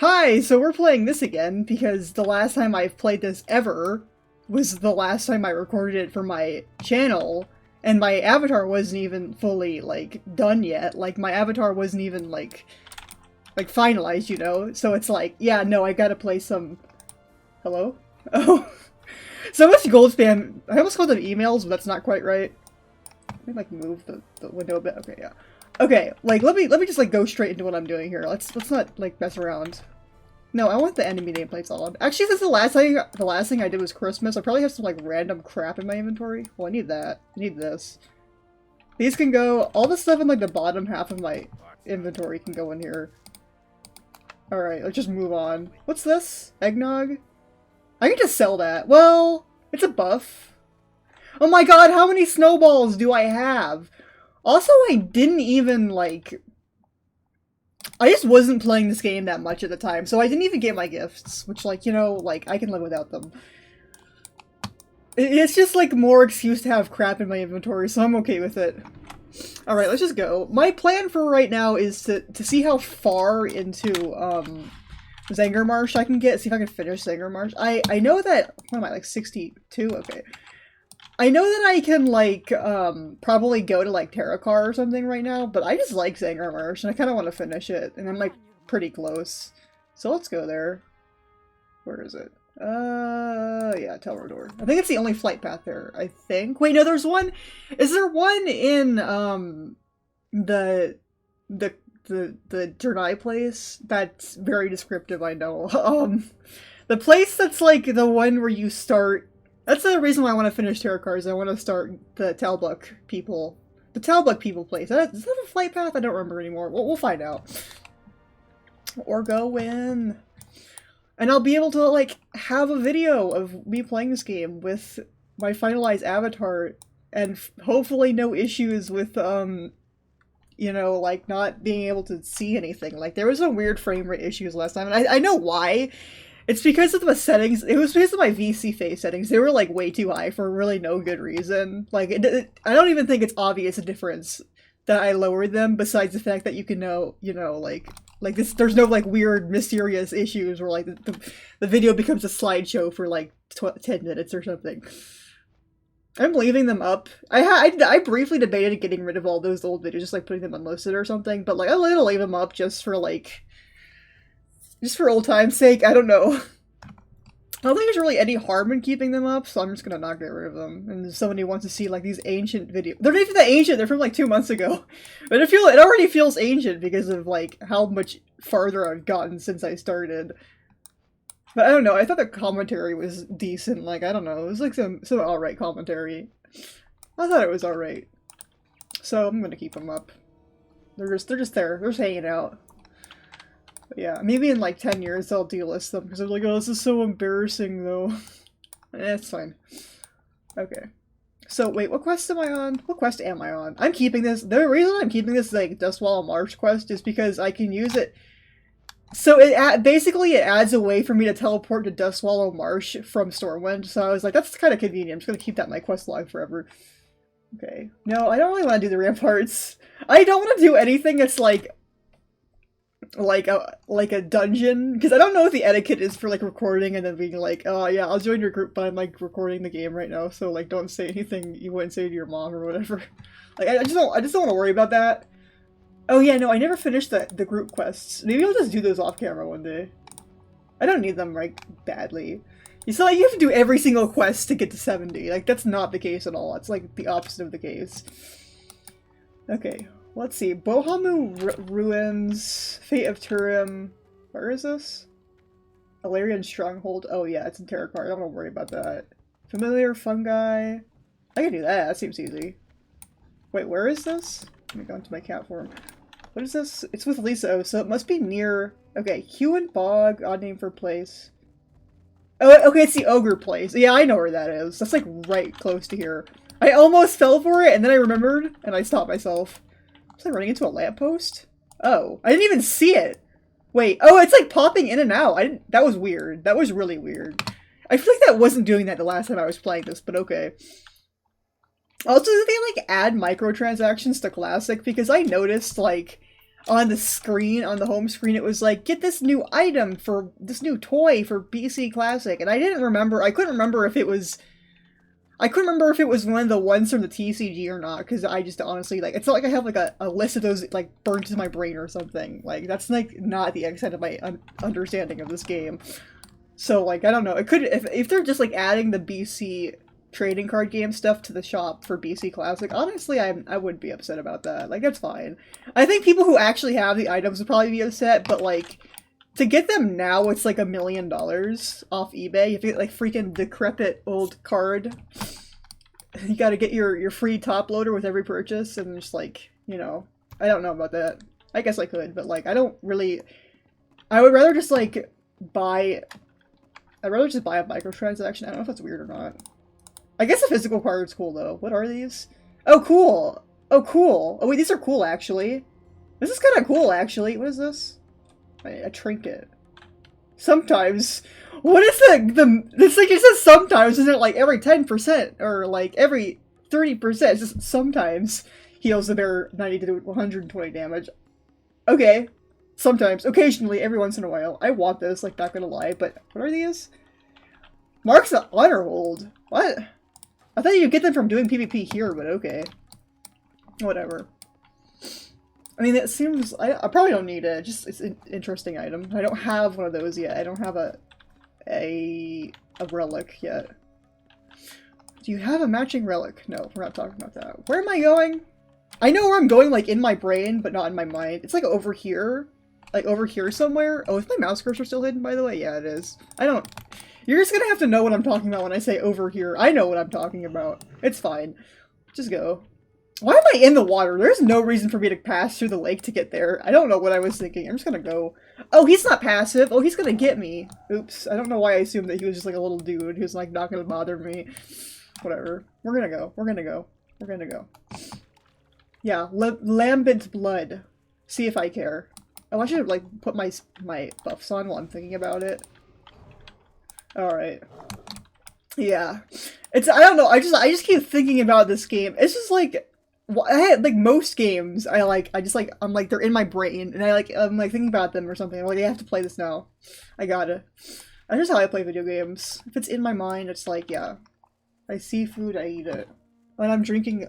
Hi, so we're playing this again because the last time I've played this ever was the last time I recorded it for my channel, and my avatar wasn't even fully, like, done yet. Like, my avatar wasn't even, like finalized, you know? So it's like, yeah, no, I gotta play some... Hello? Oh. So much gold spam. I almost called them emails, but that's not quite right. Let me, like, move the window a bit. Okay, yeah. Okay, like, let me just, like, go straight into what I'm doing here. Let's not, like, mess around. No, I want the enemy nameplates on. Actually, since the last thing I did was Christmas, I probably have some, like, random crap in my inventory. Well, I need that. I need this. These can go... All the stuff in, like, the bottom half of my inventory can go in here. Alright, let's just move on. What's this? Eggnog? I can just sell that. Well, it's a buff. Oh my god, how many snowballs do I have? Also, I didn't even, like... I just wasn't playing this game that much at the time, so I didn't even get my gifts, which, like, you know, like, I can live without them. It's just, like, more excuse to have crap in my inventory, so I'm okay with it. Alright, let's just go. My plan for right now is to see how far into, Zangarmarsh I can get, see if I can finish Zangarmarsh. I know that... What am I, like, 62? Okay. I know that I can, like, probably go to, like, Terracar or something right now, but I just like Zangarmarsh, and I kind of want to finish it, and I'm, like, pretty close. So let's go there. Where is it? Yeah, Telrador. I think it's the only flight path there, I think. Wait, no, there's one... Is there one in, the Jernai place? That's very descriptive, I know. The place that's, like, the one where you start... That's the reason why I want to finish Terracar, is I want to start the Talbuck people. The Talbuck people place. Is that a flight path? I don't remember anymore. We'll find out. Or go in. And I'll be able to, like, have a video of me playing this game with my finalized avatar, and hopefully no issues with, you know, like, not being able to see anything. Like, there was some weird frame rate issues last time, and I know why. It's because of the settings. It was because of my VC phase settings. They were, like, way too high for really no good reason. Like, I don't even think it's obvious a difference that I lowered them, besides the fact that you can know, you know, like this, there's no, like, weird, mysterious issues where, like, the video becomes a slideshow for, like, 10 minutes or something. I'm leaving them up. I briefly debated getting rid of all those old videos, just, like, putting them unlisted or something, but, like, I'm gonna leave them up just for, like... Just for old time's sake, I don't know. I don't think there's really any harm in keeping them up, so I'm just gonna not get rid of them. And if somebody wants to see, like, these ancient videos... They're not even that ancient, they're from, like, 2 months ago. But it already feels ancient because of, like, how much farther I've gotten since I started. But I don't know, I thought the commentary was decent, like, I don't know, it was, like, some alright commentary. I thought it was alright. So, I'm gonna keep them up. They're just there, they're just hanging out. Yeah, maybe in, like, 10 years I'll delist them, because I'm like, oh, this is so embarrassing, though. It's fine. Okay. So, wait, what quest am I on? What quest am I on? I'm keeping this. The reason I'm keeping this, like, Dustwall Marsh quest is because I can use it. So, basically, it adds a way for me to teleport to Dustwallow Marsh from Stormwind, so I was like, that's kind of convenient. I'm just gonna keep that in my quest log forever. Okay. No, I don't really want to do the ramparts. I don't want to do anything that's, like a dungeon, because I don't know what the etiquette is for, like, recording and then being like, oh yeah, I'll join your group, but I'm, like, recording the game right now, so, like, don't say anything you wouldn't say to your mom or whatever. Like, I just don't want to worry about that. Oh yeah, no, I never finished the group quests. Maybe I'll just do those off camera one day. I don't need them, like, badly. It's not like you have to do every single quest to get to 70. Like, that's not the case at all. It's, like, the opposite of the case. Okay. Let's see. Bohamu Ruins, Fate of Turim. Where is this? Alarian Stronghold. Oh yeah, it's in Terracar. I don't want to worry about that. Familiar Fungi. I can do that. That seems easy. Wait, where is this? Let me go into my cat form. What is this? It's with Lisa O, so it must be near... Okay, Hewen Bog. Odd name for place. Oh, okay, it's the Ogre place. Yeah, I know where that is. That's, like, right close to here. I almost fell for it, and then I remembered, and I stopped myself. Was I running into a lamppost? Oh, I didn't even see it. Wait, oh, it's like popping in and out. That was weird. That was really weird. I feel like that wasn't doing that the last time I was playing this, but okay. Also, did they, like, add microtransactions to Classic? Because I noticed, like, on the screen, on the home screen, it was like, get this new item for this new toy for BC Classic. And I couldn't remember if it was one of the ones from the TCG or not, because I just honestly, like, it's not like I have like a list of those like burned into my brain or something. Like, that's like not the extent of my understanding of this game. So like, I don't know, it could, if they're just like adding the BC trading card game stuff to the shop for BC Classic, honestly, I wouldn't be upset about that. Like, that's fine. I think people who actually have the items would probably be upset, but like, to get them now, it's like $1 million off eBay. You have to get like freaking decrepit old card. You gotta get your free top loader with every purchase, and just like, you know, I don't know about that. I guess I could, but like, I would rather just like buy, I'd rather just buy a microtransaction. I don't know if that's weird or not. I guess the physical card's cool, though. What are these? Oh, cool! Oh, cool! Oh, wait, these are cool, actually. This is kind of cool, actually. What is this? A trinket. Sometimes. What is this thing? It says sometimes, isn't it like every 10%? Or like every 30%? It's just sometimes heals the bearer 90 to 120 damage. Okay. Sometimes. Occasionally, every once in a while. I want this, like, not gonna lie, but what are these? Marks the honor hold. What? I thought you could get them from doing PvP here, but okay. Whatever. I mean, it seems... I probably don't need it. Just, it's an interesting item. I don't have one of those yet. I don't have a relic yet. Do you have a matching relic? No, we're not talking about that. Where am I going? I know where I'm going, like, in my brain, but not in my mind. It's, like, over here. Like, over here somewhere. Oh, is my mouse cursor still hidden, by the way? Yeah, it is. I don't... You're just gonna have to know what I'm talking about when I say over here. I know what I'm talking about. It's fine. Just go. Why am I in the water? There's no reason for me to pass through the lake to get there. I don't know what I was thinking. I'm just gonna go. Oh, he's not passive. Oh, he's gonna get me. Oops. I don't know why I assumed that he was just like a little dude who's like not gonna bother me. Whatever. We're gonna go. We're gonna go. We're gonna go. Yeah, lambent blood. See if I care. Oh, I should like put my buffs on while I'm thinking about it. Alright. Yeah. It's, I don't know, I just keep thinking about this game. It's just like, I had, like, most games, I'm like, they're in my brain, and I'm like thinking about them or something. I'm like, I have to play this now. I gotta. That's just how I play video games. If it's in my mind, it's like, yeah. I see food, I eat it. And I'm drinking,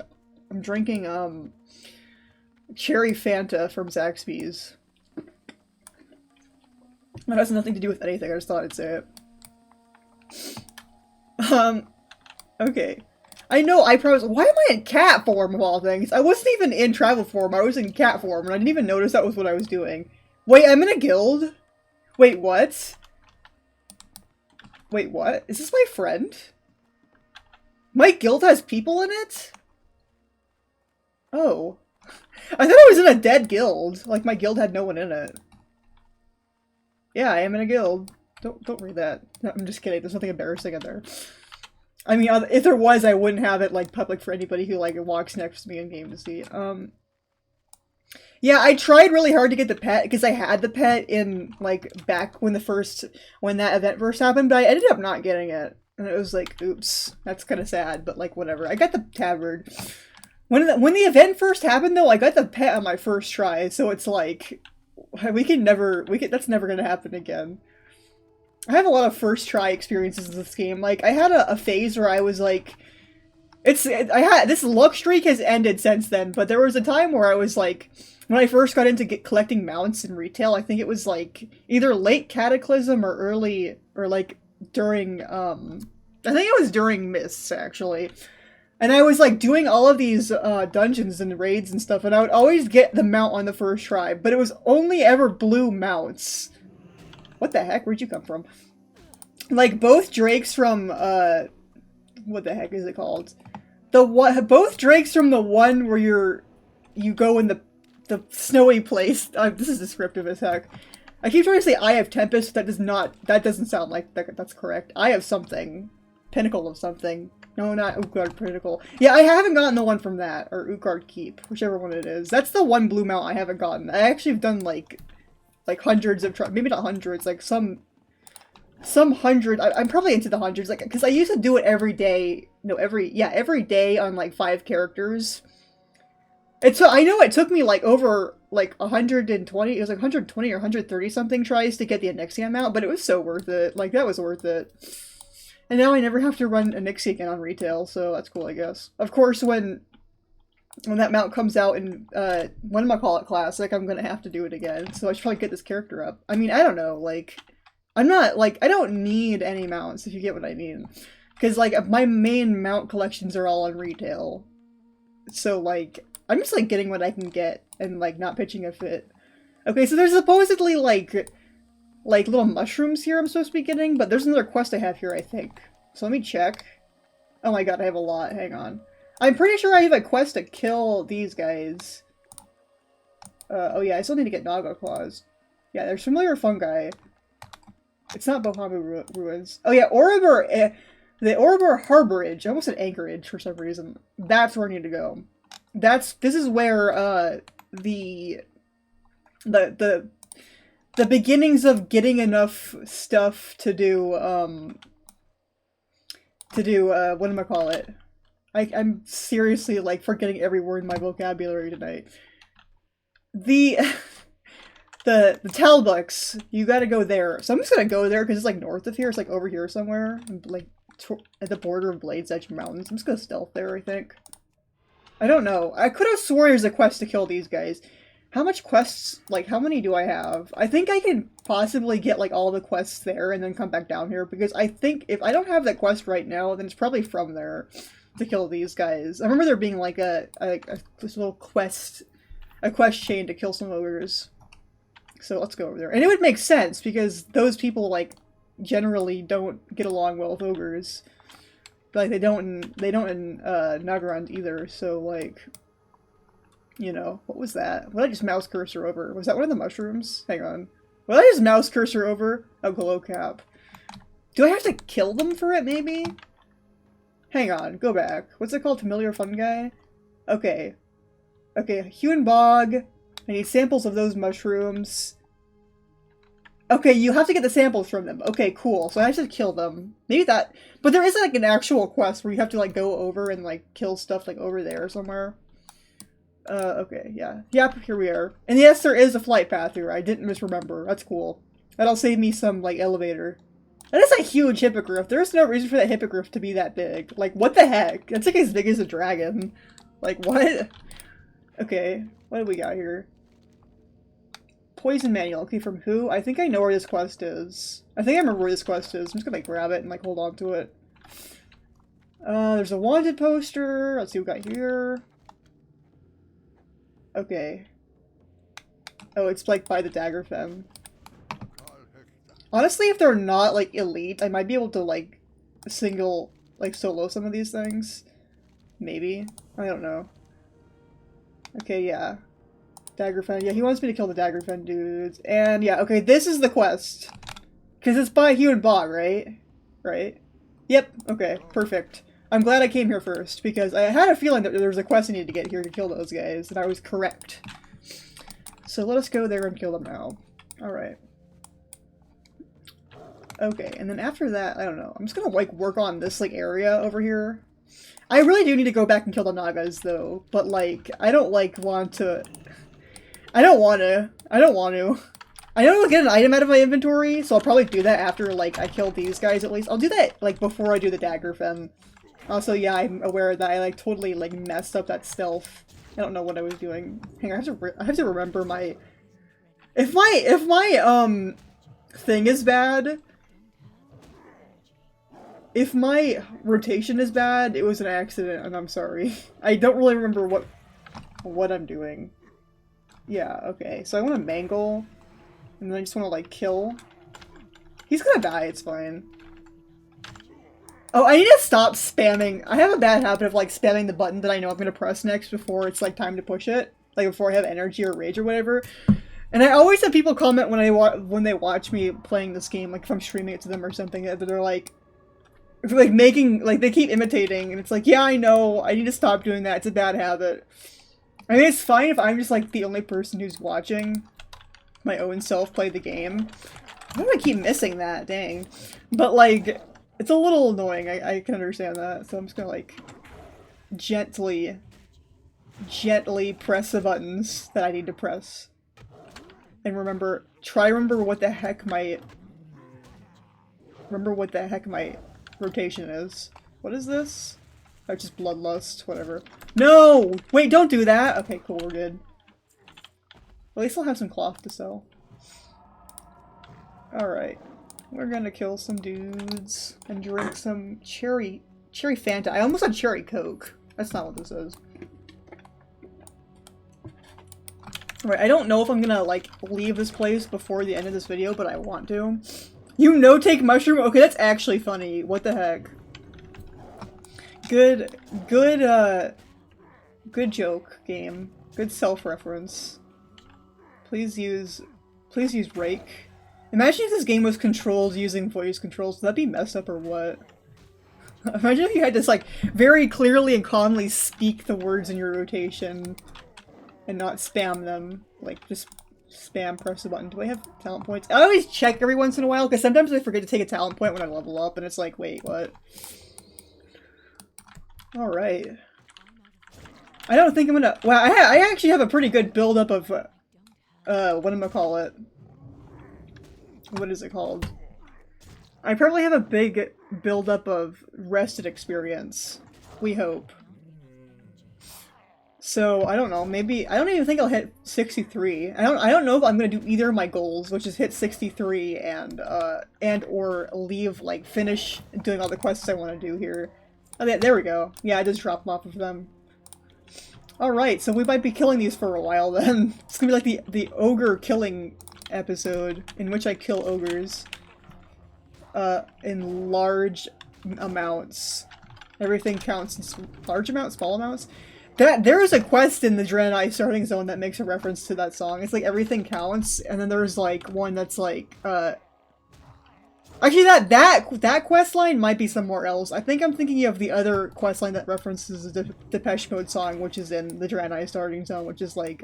cherry Fanta from Zaxby's. That has nothing to do with anything, I just thought I'd say it. Okay. I know, I promise- why am I in cat form of all things? I wasn't even in travel form, I was in cat form, and I didn't even notice that was what I was doing. Wait, I'm in a guild? Wait, what? Wait, what? Is this my friend? My guild has people in it? Oh. I thought I was in a dead guild. Like, my guild had no one in it. Yeah, I am in a guild. Don't read that. No, I'm just kidding. There's nothing embarrassing in there. I mean, if there was, I wouldn't have it, like, public for anybody who, like, walks next to me in game to see. Yeah, I tried really hard to get the pet, because I had the pet in, like, back when that event first happened, but I ended up not getting it. And it was like, oops, that's kind of sad, but, like, whatever. I got the tabard. When the event first happened, though, I got the pet on my first try, so it's like, that's never gonna happen again. I have a lot of first try experiences in this game. Like, I had a phase where I was like, this luck streak has ended since then, but there was a time where I was like, when I first got into collecting mounts in retail, I think it was like, either late Cataclysm or early, or like, during, I think it was during Mists, actually. And I was like doing all of these dungeons and raids and stuff, and I would always get the mount on the first try, but it was only ever blue mounts. What the heck? Where'd you come from? Like, both drakes from, what the heck is it called? Both drakes from the one where you go in the snowy place. This is descriptive as heck. I keep trying to say Eye of Tempest, that doesn't sound like that's correct. Eye of something. Pinnacle of something. No, not Utgard Pinnacle. Yeah, I haven't gotten the one from that, or Utgard Keep, whichever one it is. That's the one blue mount I haven't gotten. I actually have done, like hundreds of maybe not hundreds, like some hundred. I'm probably into the hundreds, like, because I used to do it every day. No, every day on like 5 characters. I know it took me like over like 120, it was like 120 or 130 something tries to get the Onyxia mount, but it was so worth it. Like, that was worth it. And now I never have to run Onyxia again on retail, so that's cool, I guess. Of course, when that mount comes out in, whatchamacallit Classic, I'm gonna have to do it again, so I should probably get this character up. I mean, I don't know, like, I'm not, like, I don't need any mounts, if you get what I mean. Because, like, my main mount collections are all on retail. So, like, I'm just, like, getting what I can get and, like, not pitching a fit. Okay, so there's supposedly, like little mushrooms here I'm supposed to be getting, but there's another quest I have here, I think. So let me check. Oh my god, I have a lot. Hang on. I'm pretty sure I have a quest to kill these guys. Oh yeah, I still need to get Naga Claws. Yeah, there's familiar fungi. It's not Bohamu Ruins. Oh yeah, Oribor, the Oribor Harborage. I almost said Anchorage for some reason. That's where I need to go. This is where, the beginnings of getting enough stuff to do, whatchamacallit. I'm seriously, like, forgetting every word in my vocabulary tonight. The Talbooks, you gotta go there. So I'm just gonna go there because it's, like, north of here. It's, like, over here somewhere. Like, at the border of Blade's Edge Mountains. I'm just gonna stealth there, I think. I don't know. I could have sworn there's a quest to kill these guys. How much quests, like, how many do I have? I think I can possibly get, like, all the quests there and then come back down here, because I think if I don't have that quest right now, then it's probably from there to kill these guys. I remember there being, like, this little quest, a quest chain to kill some ogres. So let's go over there. And it would make sense, because those people, like, generally don't get along well with ogres. Like, they don't in Nagarand either, so, like... You know, what was that? What did I just mouse cursor over? Was that one of the mushrooms? Hang on. What did I just mouse cursor over? Oh, glow cap. Do I have to kill them for it, maybe? Hang on, go back. What's it called? Familiar fungi? Okay. Okay, Hewn Bog. I need samples of those mushrooms. Okay, you have to get the samples from them. Okay, cool. So I have to kill them. Maybe that... But there is, like, an actual quest where you have to, like, go over and, like, kill stuff, like, over there somewhere. Okay, yeah. Yep, here we are. And yes, there is a flight path here. I didn't misremember. That's cool. That'll save me some, like, elevator. That is a huge hippogriff. There's no reason for that hippogriff to be that big. Like, what the heck? That's, like, as big as a dragon. Like, what? Okay, what do we got here? Poison manual. Okay, from who? I think I know where this quest is. I think I remember where this quest is. I'm just gonna, like, grab it and, like, hold on to it. There's a wanted poster. Let's see what we got here. Okay. Oh, it's, like, by the Dagger Femme. Honestly, if they're not, like, elite, I might be able to, like, solo some of these things. Maybe. I don't know. Okay, yeah. Dagger Femme. Yeah, he wants me to kill the Dagger Femme dudes. And, yeah, okay, this is the quest. Because it's by Hewn Bog, right? Right? Yep, okay, perfect. I'm glad I came here first, because I had a feeling that there was a quest I needed to get here to kill those guys, and I was correct. So let us go there and kill them now. Alright. Okay, and then after that, I don't know. I'm just gonna, like, work on this, like, area over here. I really do need to go back and kill the Nagas, though, but, like, I don't, like, want to... I don't want to. I know I'll get an item out of my inventory, so I'll probably do that after, like, I kill these guys, at least. I'll do that, like, before I do the Dagger Femme. Also, yeah, I'm aware that I, like, totally, like, messed up that stealth. I don't know what I was doing. Hang on, I have to remember my... If my thing is bad... If my rotation is bad, it was an accident, and I'm sorry. I don't really remember what I'm doing. Yeah, okay. So I want to mangle, and then I just want to, like, kill. He's gonna die, it's fine. Oh, I need to stop spamming. I have a bad habit of, like, spamming the button that I know I'm gonna press next before it's, like, time to push it. Like, before I have energy or rage or whatever. And I always have people comment when they watch me playing this game, like, if I'm streaming it to them or something, that they're like making, like, they keep imitating, and it's like, yeah, I know, I need to stop doing that, it's a bad habit. I mean, it's fine if I'm just, like, the only person who's watching my own self play the game. I don't want to keep missing that, dang. But, like, it's a little annoying, I can understand that, so I'm just gonna, like, gently gently press the buttons that I need to press. And try to remember what the heck my rotation is. What is this? Oh, just bloodlust, whatever. No! Wait, don't do that! Okay, cool, we're good. At least I'll have some cloth to sell. Alright. We're gonna kill some dudes and drink some cherry Fanta. I almost said cherry Coke. That's not what this is. Alright, I don't know if I'm gonna, like, leave this place before the end of this video, but I want to. You no-take mushroom? Okay, that's actually funny. What the heck? Good joke, game. Good self-reference. Please use rake. Imagine if this game was controlled using voice controls. Would that be messed up or what? Imagine if you had to, like, very clearly and calmly speak the words in your rotation and not spam them. Like, just spam press the button. Do I have talent points? I always check every once in a while, because sometimes I forget to take a talent point when I level up, and it's like, wait, what? Alright. I don't think I'm gonna- wow, I actually have a pretty good build-up of, whatchamacallit. What is it called? I probably have a big build-up of rested experience. We hope. So, I don't know, maybe- I don't even think I'll hit 63. I don't know if I'm gonna do either of my goals, which is hit 63 and or leave, like, finish doing all the quests I want to do here. Oh, yeah, there we go. Yeah, I just dropped them off of them. Alright, so we might be killing these for a while then. It's gonna be like the ogre killing episode, in which I kill ogres. In large amounts. Everything counts in large amounts, small amounts. There is a quest in the Draenei starting zone that makes a reference to that song. It's like everything counts, and then there's like one that's like, actually that quest line might be somewhere else. I think I'm thinking of the other quest line that references the Depeche Mode song, which is in the Draenei starting zone, which is like,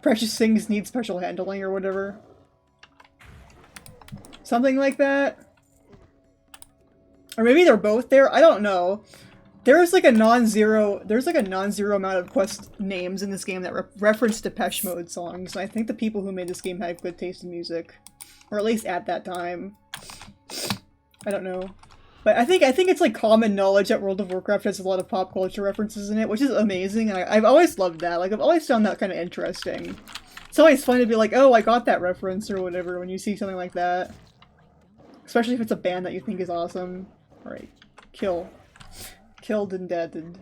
precious things need special handling or whatever. Something like that. Or maybe they're both there, I don't know. There's like a non-zero amount of quest names in this game that reference Depeche Mode songs, and I think the people who made this game had good taste in music. Or at least at that time. I don't know. But I think it's like common knowledge that World of Warcraft has a lot of pop culture references in it, which is amazing, and I've always loved that. Like, I've always found that kind of interesting. It's always fun to be like, oh, I got that reference or whatever when you see something like that. Especially if it's a band that you think is awesome. Alright. Kill. Killed and deaded.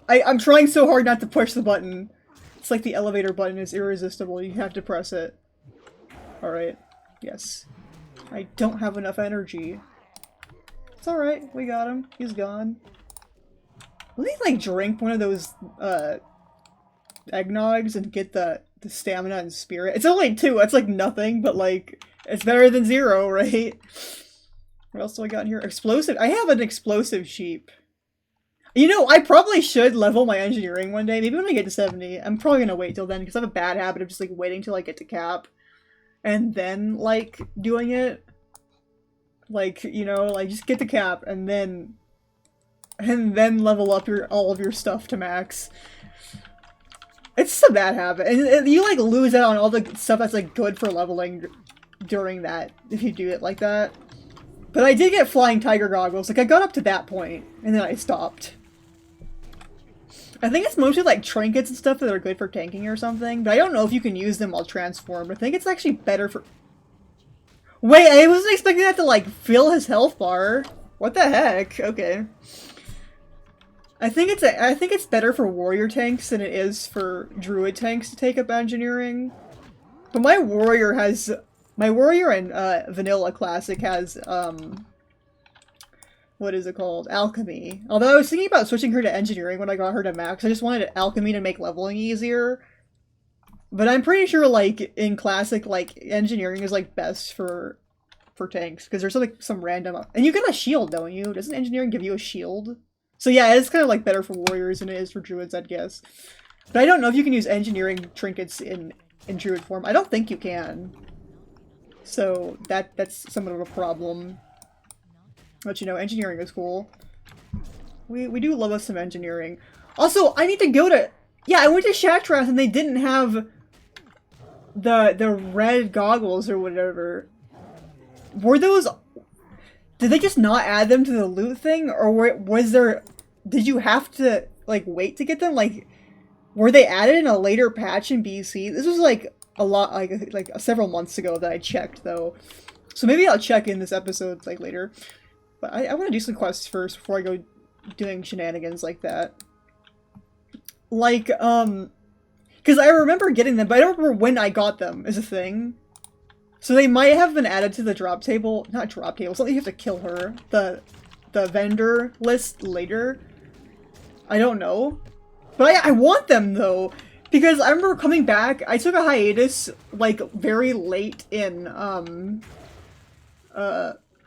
I'm trying so hard not to push the button. It's like the elevator button is irresistible. You have to press it. Alright. Yes. I don't have enough energy. It's alright. We got him. He's gone. Will he, like, drink one of those, eggnogs and get the stamina and spirit? It's only 2. It's, like, nothing, but, like, it's better than 0, right? What else do I got in here? Explosive. I have an explosive sheep. You know, I probably should level my engineering one day. Maybe when I get to 70. I'm probably gonna wait till then, because I have a bad habit of just, like, waiting till I get to cap. And then, like, doing it. Like, you know, like, just get to cap, and then level up all of your stuff to max. It's just a bad habit. And you, like, lose out on all the stuff that's, like, good for leveling during that, if you do it like that. But I did get flying tiger goggles. Like, I got up to that point, and then I stopped. I think it's mostly, like, trinkets and stuff that are good for tanking or something, but I don't know if you can use them while transformed. I think it's actually better for- Wait, I wasn't expecting that to, like, fill his health bar. What the heck? Okay. I think it's better for warrior tanks than it is for druid tanks to take up engineering. But my warrior in Vanilla Classic has, what is it called? Alchemy. Although I was thinking about switching her to engineering when I got her to max. I just wanted alchemy to make leveling easier. But I'm pretty sure, like, in Classic, like, engineering is, like, best for tanks. Because there's, like, some random... And you get a shield, don't you? Doesn't engineering give you a shield? So yeah, it's kind of, like, better for warriors than it is for druids, I'd guess. But I don't know if you can use engineering trinkets in druid form. I don't think you can. So that's somewhat of a problem. But, you know, engineering is cool. We do love us some engineering. Also, I need to go to... Yeah, I went to Shattrath and they didn't have the red goggles or whatever. Were those... Did they just not add them to the loot thing? Or was there... Did you have to, like, wait to get them? Like, were they added in a later patch in BC? This was, like, a lot, like several months ago that I checked, though. So maybe I'll check in this episode, like, later. But I want to do some quests first before I go doing shenanigans like that. Like, because I remember getting them, but I don't remember when I got them, is a thing. So they might have been added to the drop table, not drop table, something you have to kill her, the vendor list later. I don't know. But I want them, though, because I remember coming back, I took a hiatus, like, very late in,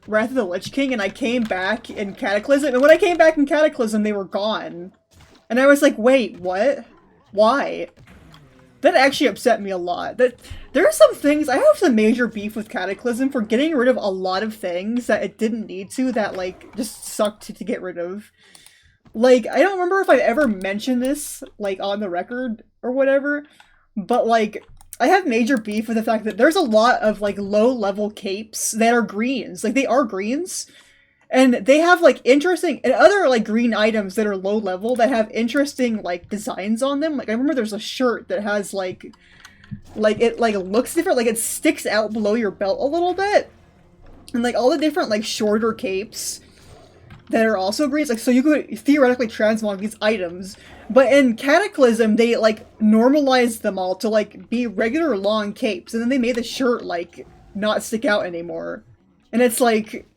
Wrath of the Lich King, and I came back in Cataclysm, and when I came back in Cataclysm, they were gone. And I was like, wait, what? Why? That actually upset me a lot. There are some things, I have some major beef with Cataclysm for getting rid of a lot of things that it didn't need to, that, like, just sucked to get rid of. Like, I don't remember if I've ever mentioned this, like, on the record or whatever, but, like, I have major beef with the fact that there's a lot of, like, low-level capes that are greens. Like, they are greens. And they have, like, interesting, and other, like, green items that are low-level that have interesting, like, designs on them. Like, I remember there's a shirt that has, like, it, like, looks different. Like, it sticks out below your belt a little bit. And, like, all the different, like, shorter capes that are also greens. Like, so you could theoretically transmog these items. But in Cataclysm, they, like, normalized them all to, like, be regular long capes. And then they made the shirt, like, not stick out anymore. And it's, like...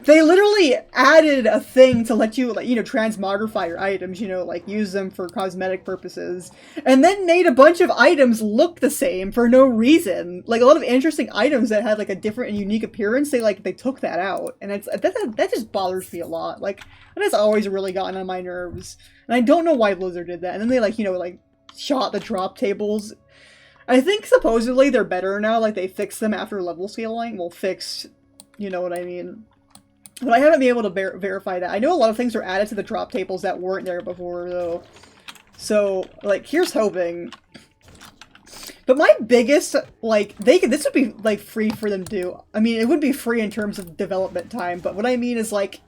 They literally added a thing to let you, like, you know, transmogrify your items, you know, like, use them for cosmetic purposes. And then made a bunch of items look the same for no reason. Like, a lot of interesting items that had, like, a different and unique appearance, they took that out. And it's that just bothers me a lot. Like, that has always really gotten on my nerves. And I don't know why Blizzard did that. And then they, like, you know, like, shot the drop tables. I think supposedly they're better now, like, they fixed them after level scaling. Well, fixed, you know what I mean. But I haven't been able to verify that. I know a lot of things were added to the drop tables that weren't there before, though. So, like, here's hoping. But my biggest, like, this would be, like, free for them to do. I mean, it would be free in terms of development time, but what I mean is, like,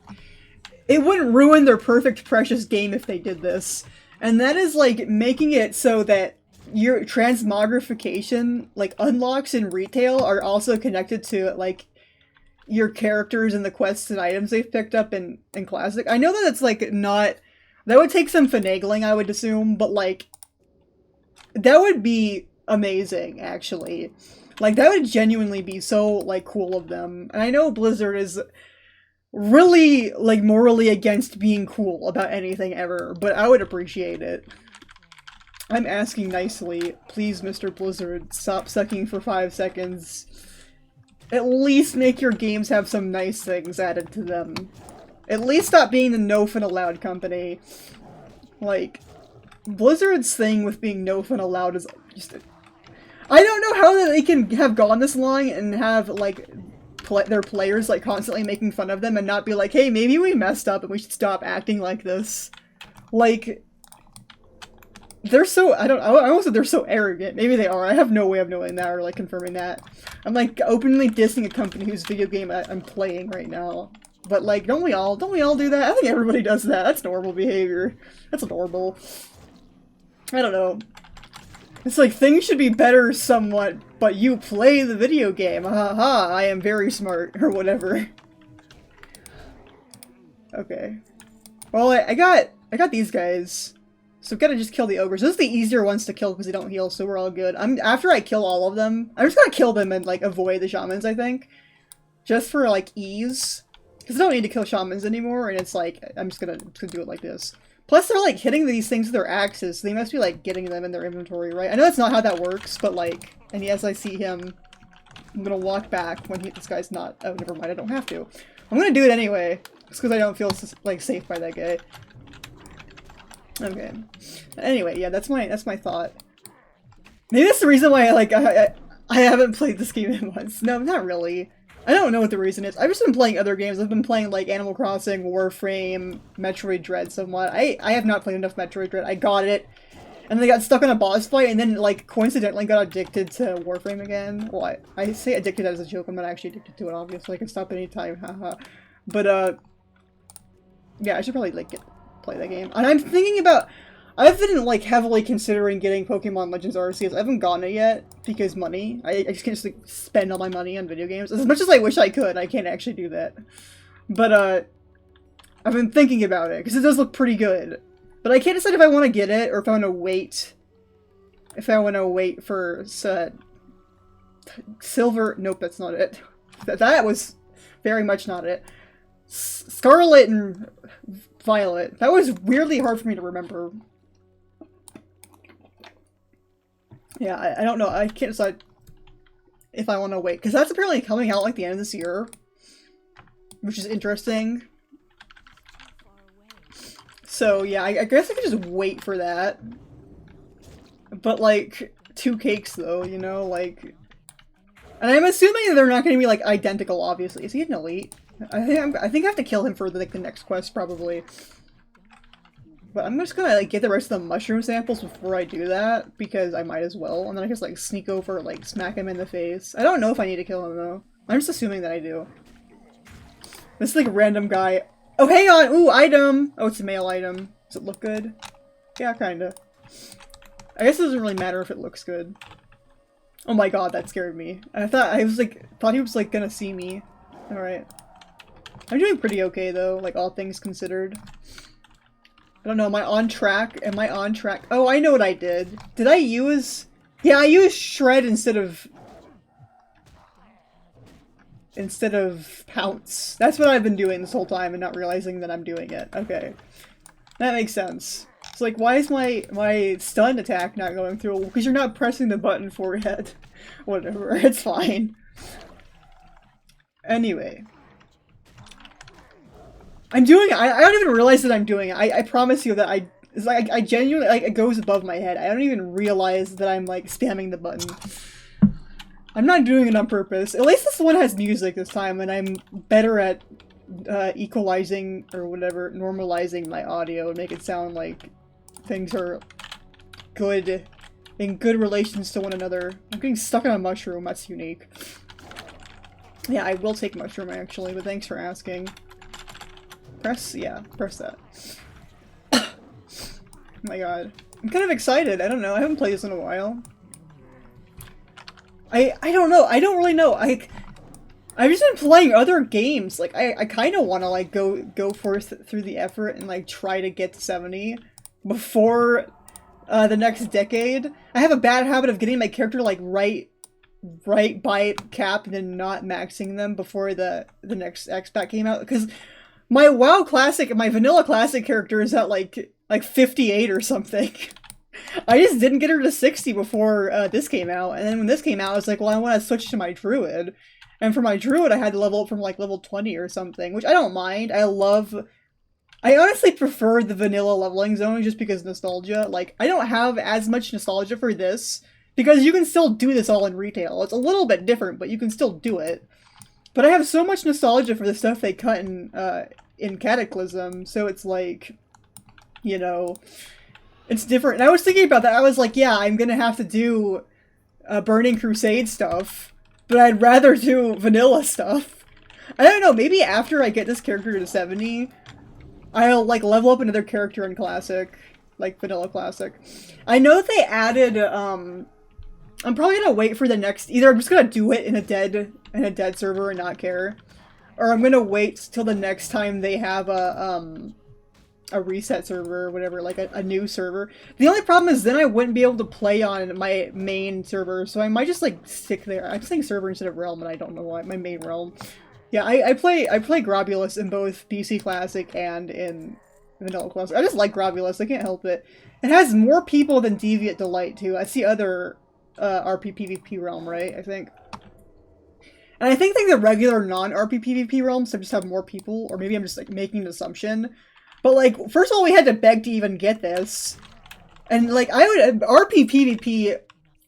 it wouldn't ruin their perfect, precious game if they did this. And that is, like, making it so that your transmogrification, like, unlocks in retail are also connected to, like, your characters and the quests and items they've picked up in Classic. I know that it's, like, not... That would take some finagling, I would assume, but, like... That would be amazing, actually. Like, that would genuinely be so, like, cool of them. And I know Blizzard is really, like, morally against being cool about anything ever, but I would appreciate it. I'm asking nicely. Please, Mr. Blizzard, stop sucking for 5 seconds. At least make your games have some nice things added to them. At least stop being the no fun allowed company. Like, Blizzard's thing with being no fun allowed is just... I don't know how they can have gone this long and have, like, their players, like, constantly making fun of them and not be like, hey, maybe we messed up and we should stop acting like this. Like... They're so, I almost said they're so arrogant. Maybe they are. I have no way of knowing that or, like, confirming that. I'm, like, openly dissing a company whose video game I'm playing right now. But, like, don't we all do that? I think everybody does that. That's normal behavior. That's normal. I don't know. It's like, things should be better somewhat, but you play the video game. Haha, I am very smart, or whatever. Okay. Well, I got these guys. So I've got to just kill the ogres. Those are the easier ones to kill because they don't heal, so we're all good. After I kill all of them, I'm just gonna kill them and, like, avoid the shamans, I think. Just for, like, ease. Because I don't need to kill shamans anymore, and it's like, I'm just gonna do it like this. Plus, they're, like, hitting these things with their axes, so they must be, like, getting them in their inventory, right? I know that's not how that works, but, like, and yes, I see him. I'm gonna walk back when this guy's not. Oh, never mind, I don't have to. I'm gonna do it anyway, just because I don't feel, like, safe by that guy. Okay. Anyway, yeah, that's my thought. Maybe that's the reason why I haven't played this game in months. No, not really. I don't know what the reason is. I've just been playing other games. I've been playing like Animal Crossing, Warframe, Metroid Dread somewhat. I have not played enough Metroid Dread. I got it, and then I got stuck on a boss fight, and then like coincidentally got addicted to Warframe again. Well, I say addicted as a joke. I'm not actually addicted to it, obviously. I can stop anytime, haha. But yeah, I should probably like play that game. And I'm thinking about. I've been like heavily considering getting Pokemon Legends Arceus. I haven't gotten it yet because money. I just can't just like spend all my money on video games. As much as I wish I could, I can't actually do that. But I've been thinking about it because it does look pretty good. But I can't decide if I want to get it or if I want to wait. If I want to wait for Silver. Nope, that's not it. That was very much not it. Scarlet and Violet. That was weirdly hard for me to remember. Yeah, I don't know. I can't decide if I want to wait. Because that's apparently coming out like the end of this year. Which is interesting. So yeah, I guess I could just wait for that. But like, 2 cakes though, you know? Like... And I'm assuming they're not going to be like identical, obviously. Is he an elite? I think I have to kill him for like the next quest, probably. But I'm just gonna like get the rest of the mushroom samples before I do that, because I might as well. And then I just like sneak over, like smack him in the face. I don't know if I need to kill him though. I'm just assuming that I do. This like random guy. Oh, hang on! Ooh, item! Oh, it's a male item. Does it look good? Yeah, kinda. I guess it doesn't really matter if it looks good. Oh my god, that scared me. I thought he was like gonna see me. Alright. I'm doing pretty okay though, like all things considered. I don't know, am I on track? Am I on track? Oh, I know what I did. Did I use... Yeah, I used Shred instead of Pounce. That's what I've been doing this whole time and not realizing that I'm doing it. Okay. That makes sense. It's like, why is my stun attack not going through? Because you're not pressing the button for it. Whatever, it's fine. Anyway. I'm doing it. I don't even realize that I'm doing it. I promise you that it's like I genuinely, like, it goes above my head. I don't even realize that I'm like spamming the button. I'm not doing it on purpose. At least this one has music this time, and I'm better at equalizing or whatever, normalizing my audio and make it sound like things are good, in good relations to one another. I'm getting stuck on a mushroom. That's unique. Yeah, I will take mushroom actually, but thanks for asking. Press that. Oh my god. I'm kind of excited. I don't know. I haven't played this in a while. I don't know. I don't really know. I've just been playing other games. Like, I kind of want to, like, go forth through the effort and, like, try to get to 70 before the next decade. I have a bad habit of getting my character, like, right by cap and then not maxing them before the next X-Pack came out. Because my WoW Classic, my Vanilla Classic character is at, like 58 or something. I just didn't get her to 60 before this came out. And then when this came out, I was like, well, I want to switch to my Druid. And for my Druid, I had to level up from, like, level 20 or something, which I don't mind. I honestly prefer the vanilla leveling zone just because nostalgia. Like, I don't have as much nostalgia for this, because you can still do this all in retail. It's a little bit different, but you can still do it. But I have so much nostalgia for the stuff they cut in Cataclysm, so it's like, you know, it's different. And I was thinking about that. I was like, yeah, I'm gonna have to do Burning Crusade stuff, but I'd rather do vanilla stuff. I don't know, maybe after I get this character to 70, I'll, like, level up another character in Classic, like Vanilla Classic. I know they added, I'm probably gonna wait for the next, either I'm just gonna do it in a dead server and not care, or I'm gonna wait till the next time they have a reset server or whatever, like a new server. The only problem is then I wouldn't be able to play on my main server, so I might just, like, stick there. I'm saying server instead of realm, and I don't know why. My main realm. Yeah, I play Grobulus in both PC Classic and in Vanilla Classic. I just like Grobulus, I can't help it. It has more people than Deviant Delight, too. That's the other RP PvP realm, right? I think. And I think like the regular non-RP PvP realms just have more people, or maybe I'm just, like, making an assumption. But, like, first of all, we had to beg to even get this. And, like, I would RP PvP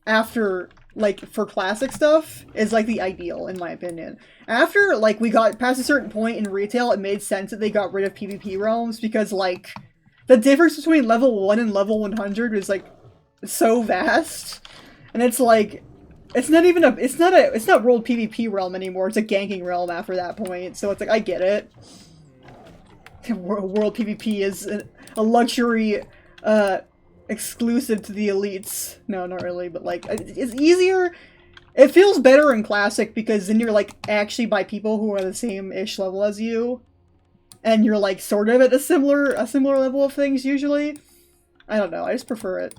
after like, for classic stuff, is, like, the ideal, in my opinion. After, like, we got past a certain point in retail, it made sense that they got rid of PvP realms, because, like, the difference between level 1 and level 100 is, like, so vast. And it's, like, it's not world PvP realm anymore, it's a ganking realm after that point, so it's like, I get it. World PvP is a luxury, exclusive to the elites. No, not really, but like, it's easier. It feels better in Classic because then you're like actually by people who are the same-ish level as you. And you're like sort of at a similar level of things usually. I don't know, I just prefer it.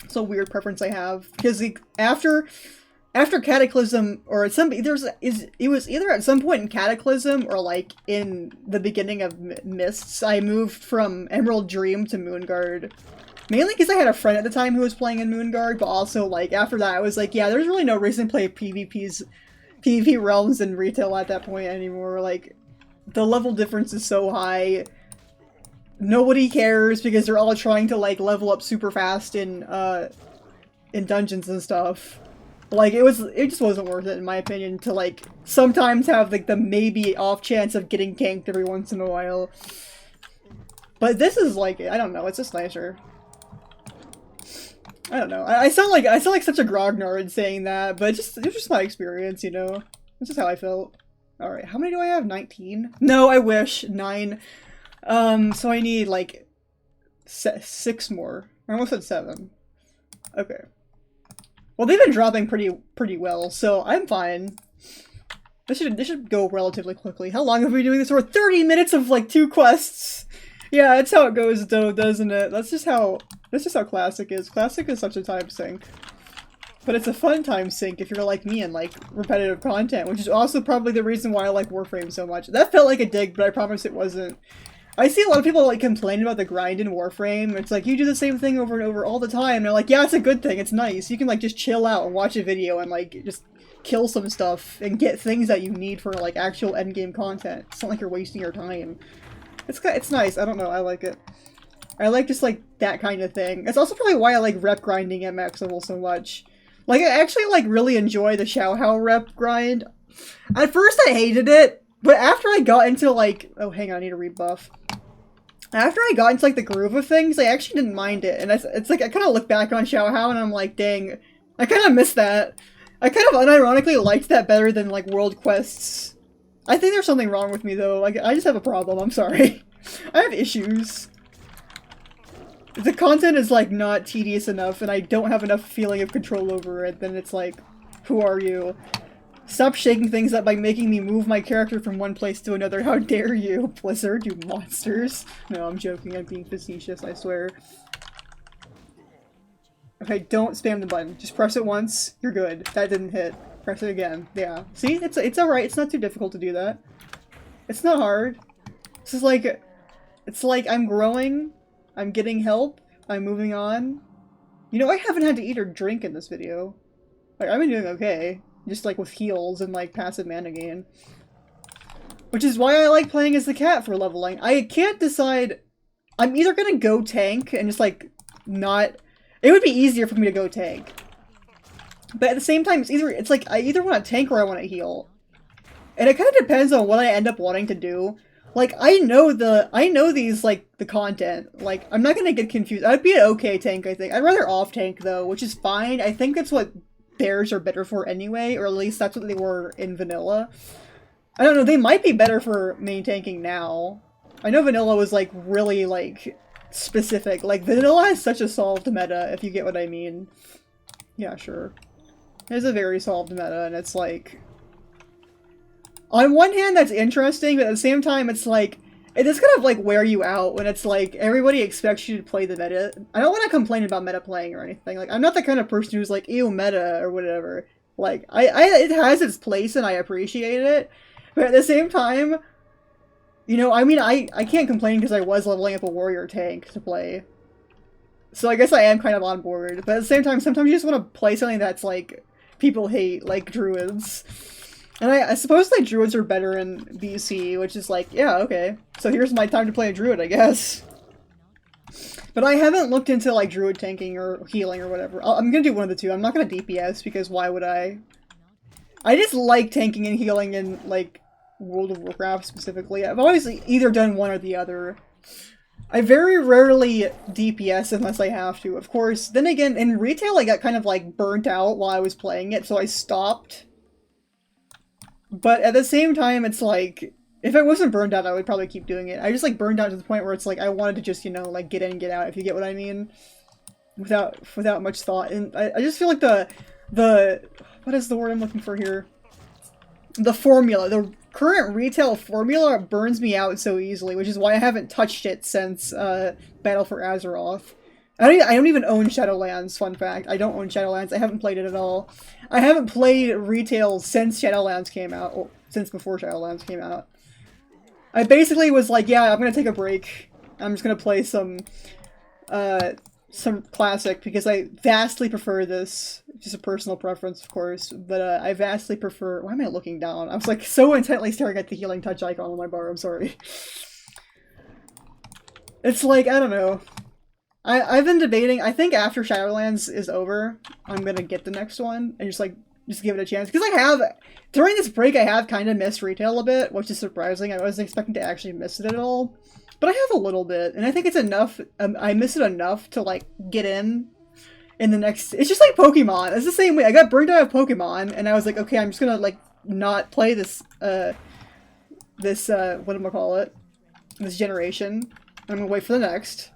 It's a weird preference I have. Because after Cataclysm, or at some, it was either at some point in Cataclysm or like in the beginning of Mists, I moved from Emerald Dream to Moonguard. Mainly because I had a friend at the time who was playing in Moonguard, but also like after that I was like, yeah, there's really no reason to play PvP realms in retail at that point anymore. Like, the level difference is so high. Nobody cares because they're all trying to like level up super fast in dungeons and stuff. Like, it just wasn't worth it, in my opinion, to, like, sometimes have, like, the maybe off chance of getting ganked every once in a while. But this is, like, I don't know, it's just nicer. I don't know. I sound like such a grognard saying that, but it's just my experience, you know? This is how I felt. Alright, how many do I have? 19? No, I wish. 9. So I need, like, 6 more. I almost said 7. Okay. Well, they've been dropping pretty well, so I'm fine. This should go relatively quickly. How long have we been doing this for? 30 minutes of like 2 quests. Yeah, that's how it goes though, doesn't it? That's just how Classic is. Classic is such a time sink. But it's a fun time sink if you're like me and like repetitive content, which is also probably the reason why I like Warframe so much. That felt like a dig, but I promise it wasn't. I see a lot of people like complain about the grind in Warframe. It's like, you do the same thing over and over all the time. And they're like, yeah, it's a good thing. It's nice. You can like just chill out and watch a video and like just kill some stuff and get things that you need for like actual endgame content. It's not like you're wasting your time. It's nice. I don't know. I like it. I like just like that kind of thing. It's also probably why I like rep grinding at max level so much. Like, I actually like really enjoy the Xiaohao rep grind. At first I hated it. But after I got into, like... Oh, hang on, I need a rebuff. After I got into, like, the groove of things, I actually didn't mind it. And it's like, I kind of look back on Xiaohao and I'm like, dang, I kind of miss that. I kind of unironically liked that better than, like, world quests. I think there's something wrong with me, though. Like, I just have a problem, I'm sorry. I have issues. If the content is, like, not tedious enough and I don't have enough feeling of control over it, then it's like, who are you? Stop shaking things up by making me move my character from one place to another. How dare you, Blizzard, you monsters. No, I'm joking. I'm being facetious, I swear. Okay, don't spam the button. Just press it once. You're good. That didn't hit. Press it again. Yeah. See? It's alright. It's not too difficult to do that. It's not hard. This is like... It's like I'm growing. I'm getting help. I'm moving on. You know, I haven't had to eat or drink in this video. Like, I've been doing okay. Just like with heals and like passive mana gain. Which is why I like playing as the cat for leveling. I can't decide. I'm either gonna go tank and just like not. It would be easier for me to go tank. But at the same time, it's like I either want to tank or I want to heal. And it kind of depends on what I end up wanting to do. Like, I know these, like, the content. Like, I'm not gonna get confused. I'd be an okay tank, I think. I'd rather off tank, though, which is fine. I think that's what bears are better for anyway, or at least that's what they were in vanilla. I don't know, they might be better for main tanking now. I know vanilla was, like, really, like, specific. Like, vanilla has such a solved meta, if you get what I mean. Yeah, sure. There's a very solved meta, and it's like... On one hand, that's interesting, but at the same time, it's like... It does kind of, like, wear you out when it's like, everybody expects you to play the meta. I don't want to complain about meta playing or anything. Like, I'm not the kind of person who's like, ew, meta, or whatever. Like, it has its place and I appreciate it. But at the same time, you know, I mean, I can't complain because I was leveling up a warrior tank to play. So I guess I am kind of on board. But at the same time, sometimes you just want to play something that's, like, people hate, like druids. And I suppose that druids are better in BC, which is like, yeah, okay. So here's my time to play a druid, I guess. But I haven't looked into like druid tanking or healing or whatever. I'm gonna do one of the two. I'm not gonna DPS because why would I? I just like tanking and healing in like World of Warcraft specifically. I've always either done one or the other. I very rarely DPS unless I have to, of course. Then again, in retail I got kind of like burnt out while I was playing it, so I stopped. But at the same time, it's like, if I wasn't burned out, I would probably keep doing it. I just like burned out to the point where it's like I wanted to just, you know, like get in and get out, if you get what I mean. Without much thought. And I just feel like the what is the word I'm looking for here? The formula. The current retail formula burns me out so easily, which is why I haven't touched it since Battle for Azeroth. I don't even own Shadowlands, fun fact. I don't own Shadowlands. I haven't played it at all. I haven't played retail since Shadowlands came out, or since before Shadowlands came out. I basically was like, yeah, I'm gonna take a break. I'm just gonna play some classic, because I vastly prefer this. Just a personal preference, of course, but I vastly prefer— why am I looking down? I was like so intently staring at the healing touch icon on my bar, I'm sorry. It's like, I don't know. I've been debating— I think after Shadowlands is over, I'm gonna get the next one, and just give it a chance. Because I have— during this break I have kind of missed retail a bit, which is surprising. I wasn't expecting to actually miss it at all. But I have a little bit, and I think it's enough— I miss it enough to, like, get in the next— it's just like Pokemon. It's the same way. I got burned out of Pokemon, and I was like, okay, I'm just gonna, like, not play this whatchamacallit, this generation. I'm gonna wait for the next.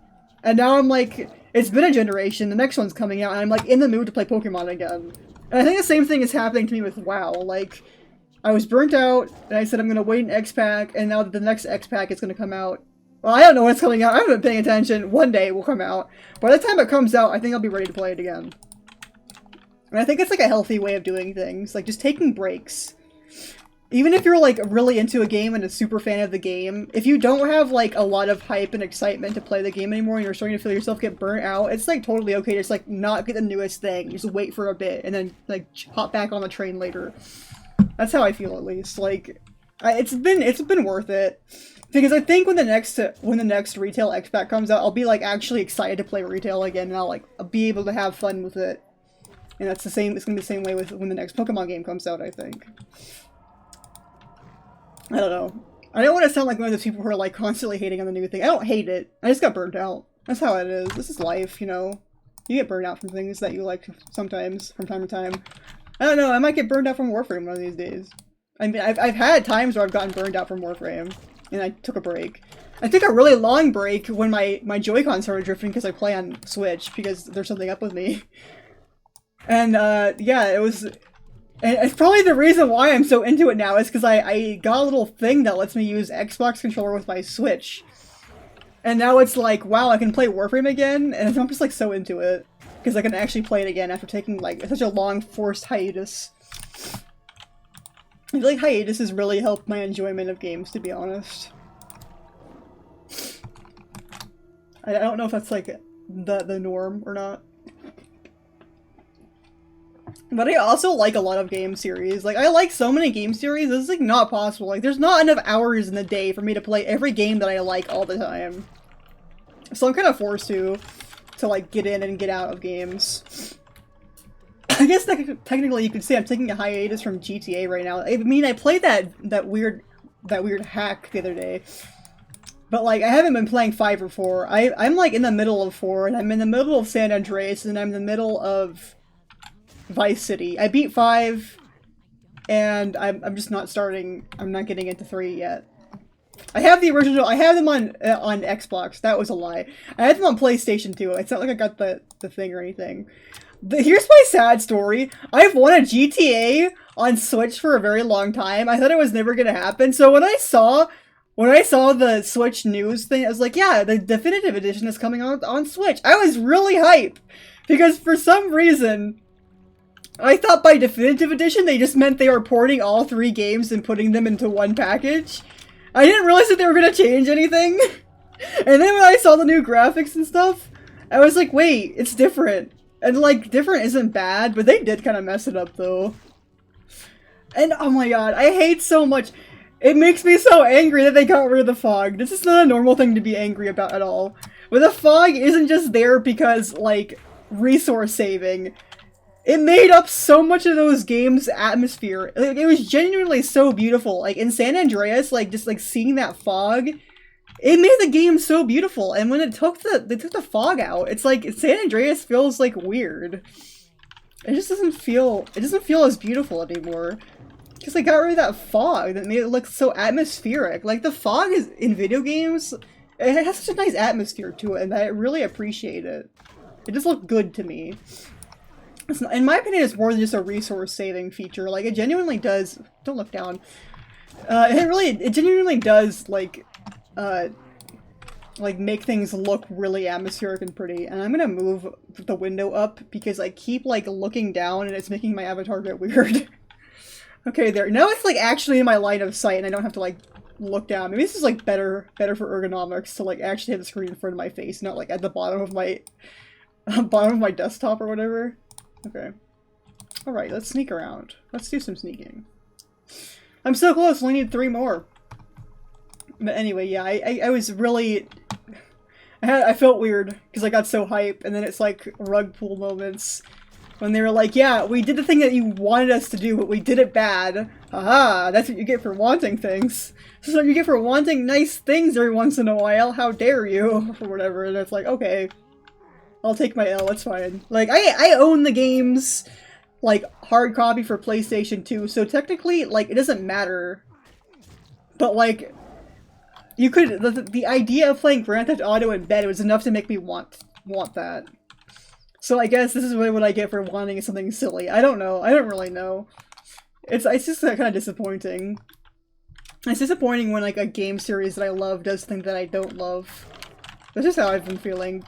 And now I'm like, it's been a generation, the next one's coming out, and I'm, like, in the mood to play Pokemon again. And I think the same thing is happening to me with WoW. Like, I was burnt out, and I said I'm gonna wait an X-Pack, and now the next X-Pack is gonna come out. Well, I don't know when it's coming out. I haven't been paying attention. One day it will come out. By the time it comes out, I think I'll be ready to play it again. And I think it's like a healthy way of doing things. Like, just taking breaks. Even if you're, like, really into a game and a super fan of the game, if you don't have, like, a lot of hype and excitement to play the game anymore and you're starting to feel yourself get burnt out, it's, like, totally okay to just, like, not get the newest thing. Just wait for a bit and then, like, hop back on the train later. That's how I feel, at least. Like, it's been worth it. Because I think when the next retail X-Pack comes out, I'll be, like, actually excited to play retail again, and I'll be able to have fun with it. And that's the same— it's gonna be the same way with when the next Pokemon game comes out, I think. I don't know. I don't want to sound like one of those people who are, like, constantly hating on the new thing. I don't hate it. I just got burnt out. That's how it is. This is life, you know? You get burned out from things that you like sometimes, from time to time. I don't know, I might get burned out from Warframe one of these days. I mean, I've had times where I've gotten burned out from Warframe. And I took a break. I took a really long break when my Joy-Con started drifting because I play on Switch, because there's something up with me. And, yeah, it was— and it's probably the reason why I'm so into it now, is because I got a little thing that lets me use Xbox controller with my Switch. And now it's like, wow, I can play Warframe again, and I'm just, like, so into it. Because I can actually play it again after taking, like, such a long, forced hiatus. I feel like hiatus has really helped my enjoyment of games, to be honest. I don't know if that's, like, the norm or not. But I also like a lot of game series. Like, I like so many game series, this is, like, not possible. Like, there's not enough hours in the day for me to play every game that I like all the time. So I'm kind of forced to like, get in and get out of games. I guess technically you could say I'm taking a hiatus from GTA right now. I mean, I played that weird hack the other day. But, like, I haven't been playing 5 or 4. I'm, like, in the middle of 4, and I'm in the middle of San Andreas, and I'm in the middle of Vice City. I beat 5, and I'm just not starting— I'm not getting into 3 yet. I have the original— I have them on Xbox. That was a lie. I had them on PlayStation 2. It's not like I got the thing or anything. Here's my sad story. I've wanted GTA on Switch for a very long time. I thought it was never gonna happen. So when I saw the Switch news thing, I was like, yeah, the definitive edition is coming on Switch. I was really hyped. Because for some reason, I thought by definitive edition they just meant they were porting all 3 games and putting them into one package. I didn't realize that they were gonna change anything. And then when I saw the new graphics and stuff, I was like, wait, it's different. And, like, different isn't bad, but they did kind of mess it up, though. And, oh my god, I hate so much— it makes me so angry that they got rid of the fog. This is not a normal thing to be angry about at all. But the fog isn't just there because, like, resource saving. It made up so much of those games' atmosphere. Like, it was genuinely so beautiful. Like, in San Andreas, like, just, like, seeing that fog, it made the game so beautiful. And when they took the fog out, it's like, San Andreas feels, like, weird. It just doesn't feel as beautiful anymore. Because they got rid of that fog that made it look so atmospheric. Like, the fog is, in video games, it has such a nice atmosphere to it, and I really appreciate it. It just looked good to me. It's not, in my opinion, it's more than just a resource-saving feature. Like, it genuinely does... Don't look down. It genuinely does, like, make things look really atmospheric and pretty. And I'm gonna move the window up because I keep, like, looking down and it's making my avatar get weird. Okay, there. Now it's, like, actually in my line of sight and I don't have to, like, look down. Maybe this is, like, better for ergonomics to, like, actually have the screen in front of my face, not, like, at the bottom of my desktop or whatever. Okay. Alright, let's sneak around. Let's do some sneaking. I'm so close, only need 3 more. But anyway, yeah, I was really... I felt weird, because I got so hype, and then it's like rug pull moments. When they were like, yeah, we did the thing that you wanted us to do, but we did it bad. Haha, that's what you get for wanting things. This is what you get for wanting nice things every once in a while, how dare you, or whatever, and it's like, okay. I'll take my L, it's fine. Like, I own the games, like, hard copy for PlayStation 2, so technically, like, it doesn't matter. But, like, you could, the idea of playing Grand Theft Auto in bed was enough to make me want that. So I guess this is what I get for wanting something silly. I don't know. I don't really know. It's just kind of disappointing. It's disappointing when, like, a game series that I love does things that I don't love. That's just how I've been feeling.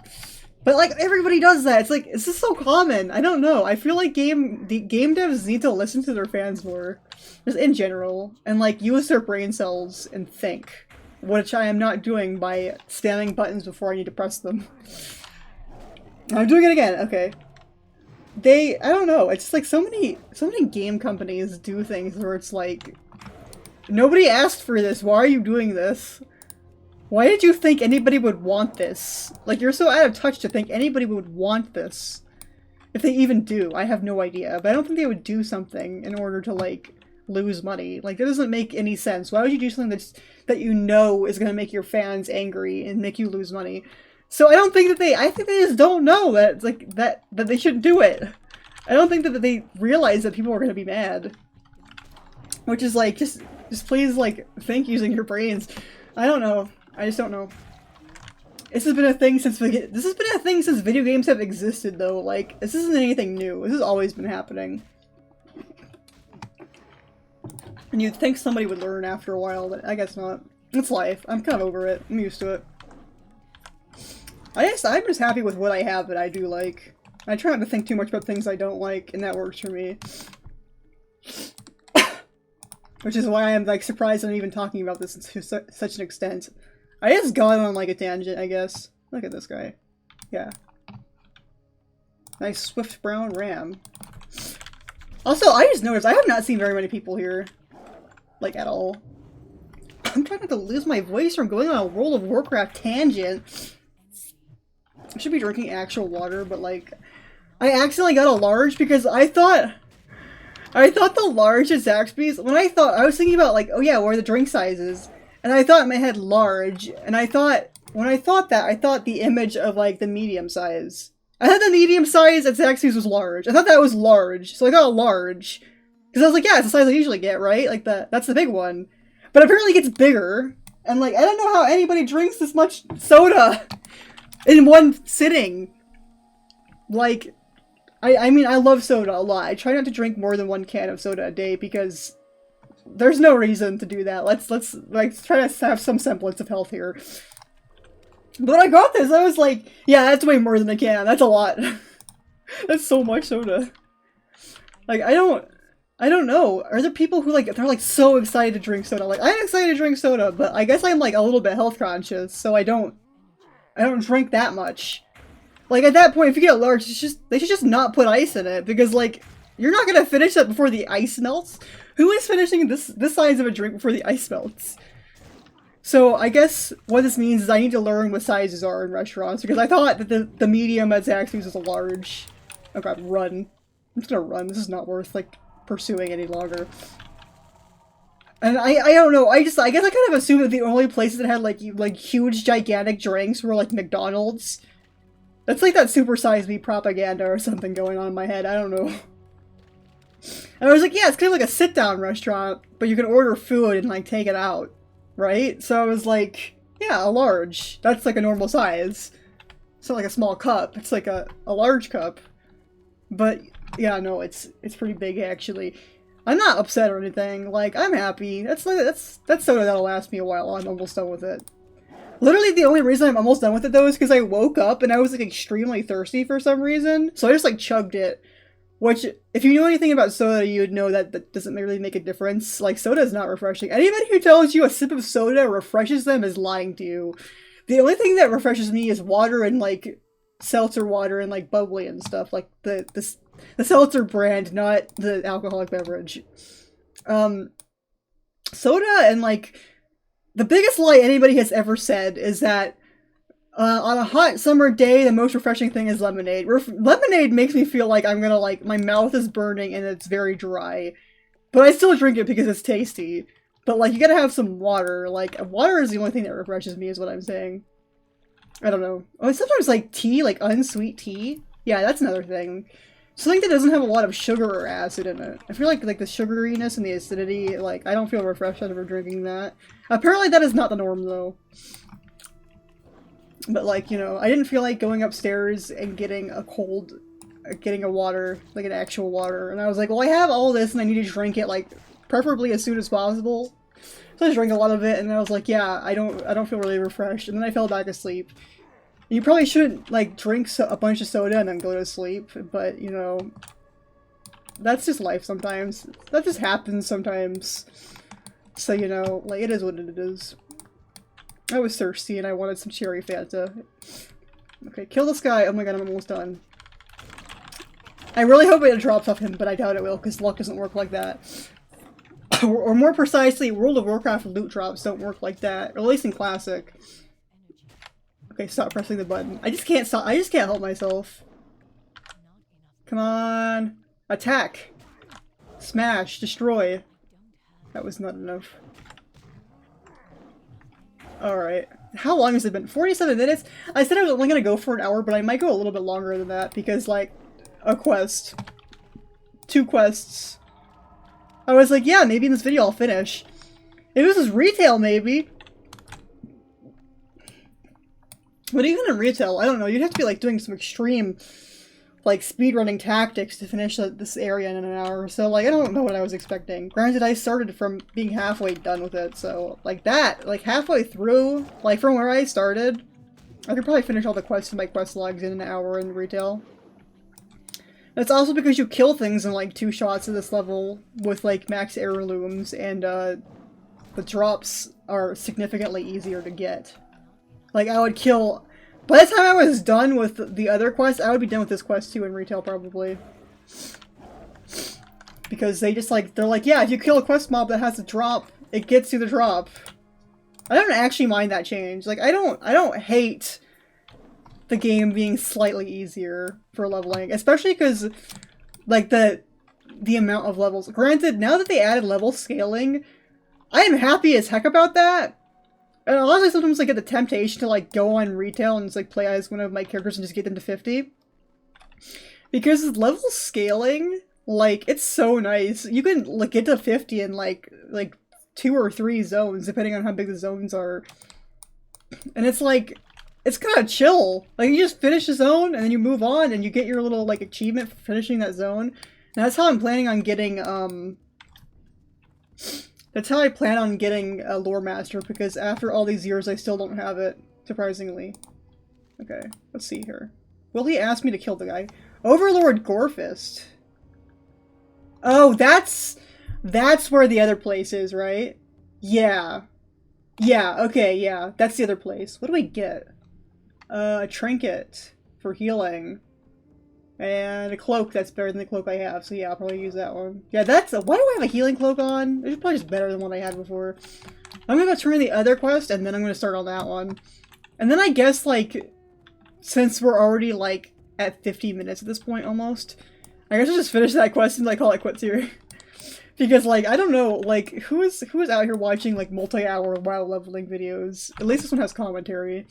But, like, everybody does that. It's like, it's just so common. I don't know. I feel like the game devs need to listen to their fans more. Just in general. And, like, use their brain cells and think. Which I am not doing by spamming buttons before I need to press them. I'm doing it again. Okay. I don't know. It's just like so many game companies do things where it's like, nobody asked for this. Why are you doing this? Why did you think anybody would want this? Like, you're so out of touch to think anybody would want this. If they even do, I have no idea. But I don't think they would do something in order to, like, lose money. Like, that doesn't make any sense. Why would you do something that you know is going to make your fans angry and make you lose money? So I don't think that I think they just don't know that, it's like, that they shouldn't do it. I don't think that they realize that people are going to be mad. Which is like, just please, like, think using your brains. I don't know. I just don't know. This has been a thing since video games have existed, though. Like, this isn't anything new. This has always been happening. And you'd think somebody would learn after a while, but I guess not. It's life. I'm kind of over it. I'm used to it. I'm just happy with what I have that I do like. I try not to think too much about things I don't like, and that works for me. Which is why I'm, like, surprised I'm even talking about this to such an extent. I just got on, like, a tangent, I guess. Look at this guy. Yeah. Nice swift brown ram. Also, I just noticed I have not seen very many people here. Like, at all. I'm trying not to lose my voice from going on a World of Warcraft tangent. I should be drinking actual water, but, like, I accidentally got a large because I thought the large at Zaxby's, I was thinking about, like, oh yeah, what are the drink sizes? And I thought in my head large, and when I thought the image of, like, the medium size. I thought the medium size at Zaxby's was large. I thought that was large, so I got a large. Because I was like, yeah, it's the size I usually get, right? Like, that's the big one. But apparently it gets bigger, and, like, I don't know how anybody drinks this much soda in one sitting. Like, I mean, I love soda a lot. I try not to drink more than 1 can of soda a day because there's no reason to do that. Let's like try to have some semblance of health here. But when I got this, I was like, yeah, that's way more than a can. That's a lot. That's so much soda. Like, I don't know. Are there people who, like, they're, like, so excited to drink soda? Like, I'm excited to drink soda, but I guess I'm, like, a little bit health conscious, so I don't drink that much. Like, at that point, if you get a large, they should just not put ice in it, because, like, you're not gonna finish that before the ice melts. Who is finishing this size of a drink before the ice melts? So I guess what this means is I need to learn what sizes are in restaurants, because I thought that the medium at Zaxby's was a large. Oh god, run. I'm just gonna run. This is not worth, like, pursuing any longer. And I don't know, I guess I kind of assumed that the only places that had, like huge, gigantic drinks were, like, McDonald's. That's like that Super Size Me propaganda or something going on in my head, I don't know. And I was like, yeah, it's kind of like a sit-down restaurant, but you can order food and, like, take it out. Right? So I was like, yeah, a large. That's like a normal size. It's not like a small cup. It's like a large cup. But yeah, no, it's pretty big actually. I'm not upset or anything. Like, I'm happy. That's soda that'll last me a while. I'm almost done with it. Literally the only reason I'm almost done with it though is because I woke up and I was like extremely thirsty for some reason. So I just like chugged it. Which, if you know anything about soda, you would know that that doesn't really make a difference. Like, soda is not refreshing. Anybody who tells you a sip of soda refreshes them is lying to you. The only thing that refreshes me is water and, like, seltzer water and, like, bubbly and stuff. Like, the seltzer brand, not the alcoholic beverage. Soda and, like, the biggest lie anybody has ever said is that on a hot summer day, the most refreshing thing is lemonade. Lemonade makes me feel like I'm gonna, like, my mouth is burning and it's very dry. But I still drink it because it's tasty. But, like, you gotta have some water. Like, water is the only thing that refreshes me, is what I'm saying. I don't know. Oh, sometimes, like, tea, like, unsweet tea. Yeah, that's another thing. Something that doesn't have a lot of sugar or acid in it. I feel like the sugariness and the acidity, like, I don't feel refreshed after drinking that. Apparently that is not the norm, though. But, like, you know, I didn't feel like going upstairs and getting a water, like an actual water. And I was like, well, I have all this and I need to drink it, like, preferably as soon as possible. So I just drank a lot of it and I was like, yeah, I don't feel really refreshed. And then I fell back asleep. You probably shouldn't, like, drink a bunch of soda and then go to sleep. But, you know, that's just life sometimes. That just happens sometimes. So, you know, like, it is what it is. I was thirsty and I wanted some cherry Fanta. Okay, kill this guy. Oh my god, I'm almost done. I really hope it drops off him, but I doubt it will, because luck doesn't work like that. Or more precisely, World of Warcraft loot drops don't work like that. Or at least in Classic. Okay, stop pressing the button. I just can't stop. I just can't help myself. Come on. Attack. Smash. Destroy. That was not enough. Alright. How long has it been? 47 minutes? I said I was only gonna go for an hour, but I might go a little bit longer than that because, like, a quest. 2 quests. I was like, yeah, maybe in this video I'll finish. If this is retail, maybe. But even in retail, I don't know, you'd have to be, like, doing some extreme, like, speedrunning tactics to finish this area in an hour. So, like, I don't know what I was expecting. Granted, I started from being halfway done with it, so, like, that, like, halfway through, like, from where I started, I could probably finish all the quests in my quest logs in an hour in retail. That's also because you kill things in, like, 2 shots at this level with, like, max heirlooms, and, the drops are significantly easier to get. Like, I would kill... By the time I was done with the other quest, I would be done with this quest too in retail, probably. Because they just, like, they're like, yeah, if you kill a quest mob that has a drop, it gets you the drop. I don't actually mind that change. Like, I don't hate the game being slightly easier for leveling. Especially because, like, the amount of levels. Granted, now that they added level scaling, I am happy as heck about that. And honestly, sometimes I get the temptation to, like, go on retail and just, like, play as one of my characters and just get them to 50. Because level scaling, like, it's so nice. You can, like, get to 50 in, like 2 or 3 zones, depending on how big the zones are. And it's, like, it's kind of chill. Like, you just finish a zone, and then you move on, and you get your little, like, achievement for finishing that zone. And that's how I'm planning on getting, That's how I plan on getting a Lore Master, because after all these years I still don't have it, surprisingly. Okay, let's see here. Will he ask me to kill the guy? Overlord Gorefist. Oh, that's where the other place is, right? Yeah. Yeah, okay, yeah. That's the other place. What do we get? A trinket for healing. And a cloak that's better than the cloak I have, so yeah, I'll probably use that one. Yeah, that's why do I have a healing cloak on? It's probably just better than what I had before. I'm gonna go turn in the other quest, and then I'm gonna start on that one. And then I guess, like, since we're already, like, at 50 minutes at this point, almost, I guess I'll just finish that quest and, like, call it quits here. Because, like, I don't know, like, who is out here watching, like, multi-hour WoW leveling videos? At least this one has commentary.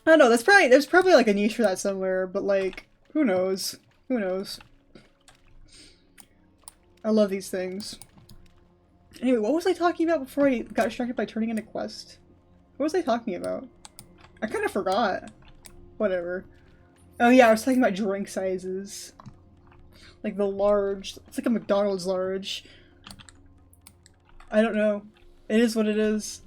I don't know, there's probably, like, a niche for that somewhere, but, like, who knows? Who knows? I love these things. Anyway, what was I talking about before I got distracted by turning in a quest? What was I talking about? I kind of forgot. Whatever. Oh yeah, I was talking about drink sizes. Like the large. It's like a McDonald's large. I don't know. It is what it is.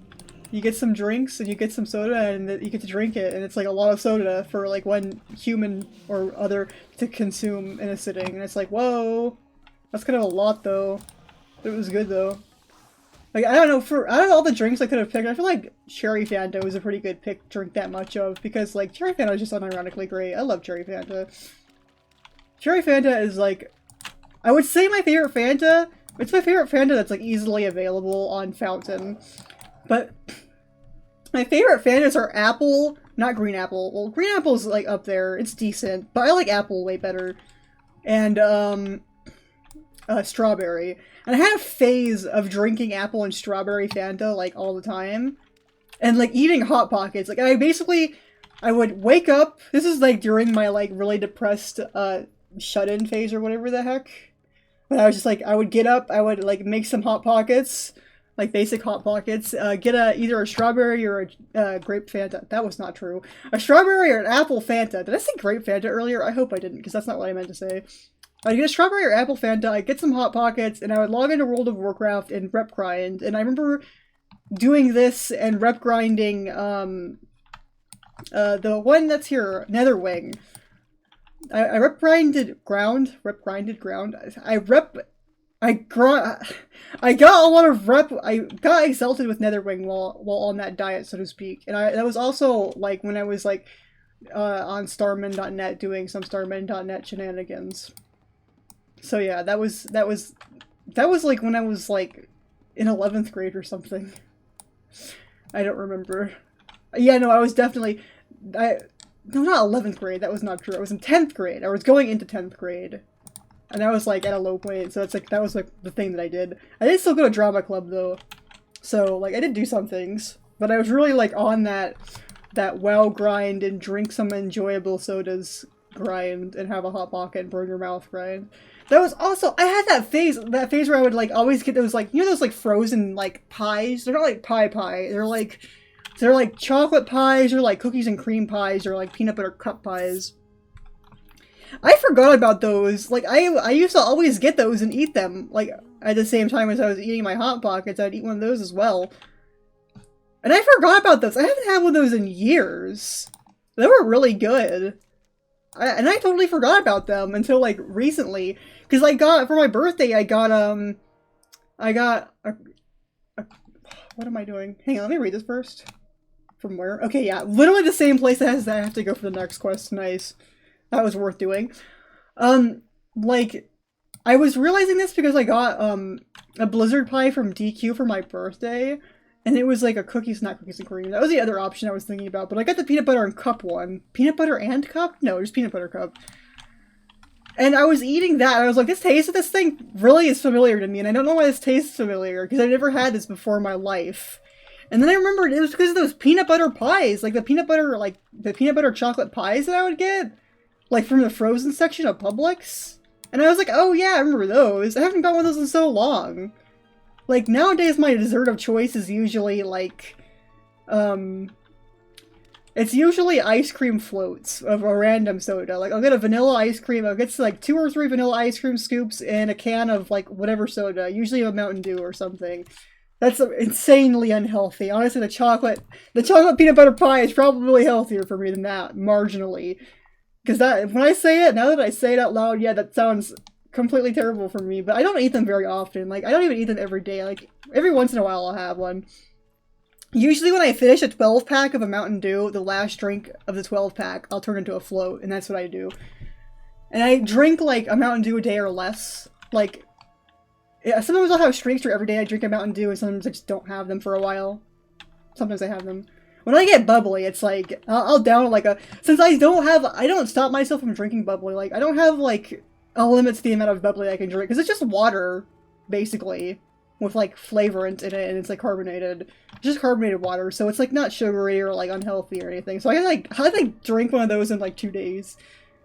You get some drinks and you get some soda and you get to drink it, and it's like a lot of soda for like one human or other to consume in a sitting, and it's like, whoa. That's kind of a lot though. It was good though. Like, I don't know, out of all the drinks I could have picked, I feel like Cherry Fanta was a pretty good pick to drink that much of, because, like, Cherry Fanta is just unironically great. I love Cherry Fanta. Cherry Fanta is, like, I would say my favorite Fanta. It's my favorite Fanta that's, like, easily available on Fountain. But my favorite Fantas are apple, not green apple. Well, green apple's, like, up there. It's decent, but I like apple way better. And, strawberry. And I had a phase of drinking apple and strawberry Fanta, like, all the time. And, like, eating Hot Pockets. Like, I would wake up, this is, like, during my, like, really depressed, shut-in phase or whatever the heck. But I was just, like, I would get up, I would, like, make some Hot Pockets, like, basic Hot Pockets, get either a strawberry or a grape Fanta. That was not true. A strawberry or an apple Fanta. Did I say grape Fanta earlier? I hope I didn't, because that's not what I meant to say. I'd get a strawberry or apple Fanta, I'd get some Hot Pockets, and I would log into World of Warcraft and rep grind. And I remember doing this and rep grinding, the one that's here, Netherwing. I rep grinded ground. I got a lot of rep. I got exalted with Netherwing while on that diet, so to speak. And that was also, like, when I was, like, on Starman.net doing some Starman.net shenanigans. So yeah, that was like when I was like in 11th grade or something. I don't remember. Yeah, no, I was definitely no, not 11th grade. That was not true. I was in 10th grade. I was going into 10th grade. And I was like at a low point, so it's like that was like the thing that I did. I did still go to drama club though. So like I did do some things, but I was really like on that WoW grind and drink some enjoyable sodas grind and have a Hot Pocket and burn your mouth grind. That was also, I had that phase where I would like always get those like, you know those like frozen like pies? They're not like pie. They're like chocolate pies or like cookies and cream pies or like peanut butter cup pies. I forgot about those. Like I used to always get those and eat them like at the same time as I was eating my Hot Pockets. I'd eat one of those as well. And I forgot about those. I haven't had one of those in years. They were really good. And I totally forgot about them until like recently. Because I got, for my birthday, I got what am I doing? Hang on, let me read this first. From where? Okay, yeah, literally the same place that I have to go for the next quest. Nice. That was worth doing. Like, I was realizing this because I got, a Blizzard pie from DQ for my birthday. And it was like a not cookies and cream. That was the other option I was thinking about. But I got the peanut butter and cup one. Peanut butter and cup? No, just peanut butter cup. And I was eating that, and I was like, this taste of this thing really is familiar to me, and I don't know why this tastes familiar, because I never had this before in my life. And then I remembered it was because of those peanut butter pies, like the peanut butter chocolate pies that I would get, like from the frozen section of Publix. And I was like, oh yeah, I remember those. I haven't got one of those in so long. Like, nowadays my dessert of choice is usually, like, it's usually ice cream floats of a random soda. Like, I'll get a vanilla ice cream, I'll get, like, 2 or 3 vanilla ice cream scoops and a can of, like, whatever soda. Usually a Mountain Dew or something. That's insanely unhealthy. Honestly, the chocolate peanut butter pie is probably healthier for me than that, marginally. Because when I say it, now that I say it out loud, yeah, that sounds completely terrible for me, but I don't eat them very often. Like, I don't even eat them every day. Like, every once in a while I'll have one. Usually when I finish a 12-pack of a Mountain Dew, the last drink of the 12-pack, I'll turn into a float, and that's what I do. And I drink, like, a Mountain Dew a day or less. Like, Yeah, sometimes I'll have streaks where every day I drink a Mountain Dew, and sometimes I just don't have them for a while. Sometimes I have them. When I get bubbly, it's like, I'll down like a... Since I don't stop myself from drinking bubbly, like, I don't have, like, a limit to the amount of bubbly I can drink, because it's just water, basically, with, like, flavorant in it, and it's, like, carbonated. It's just carbonated water, so it's, like, not sugary or, like, unhealthy or anything. So I drink one of those in, like, 2 days.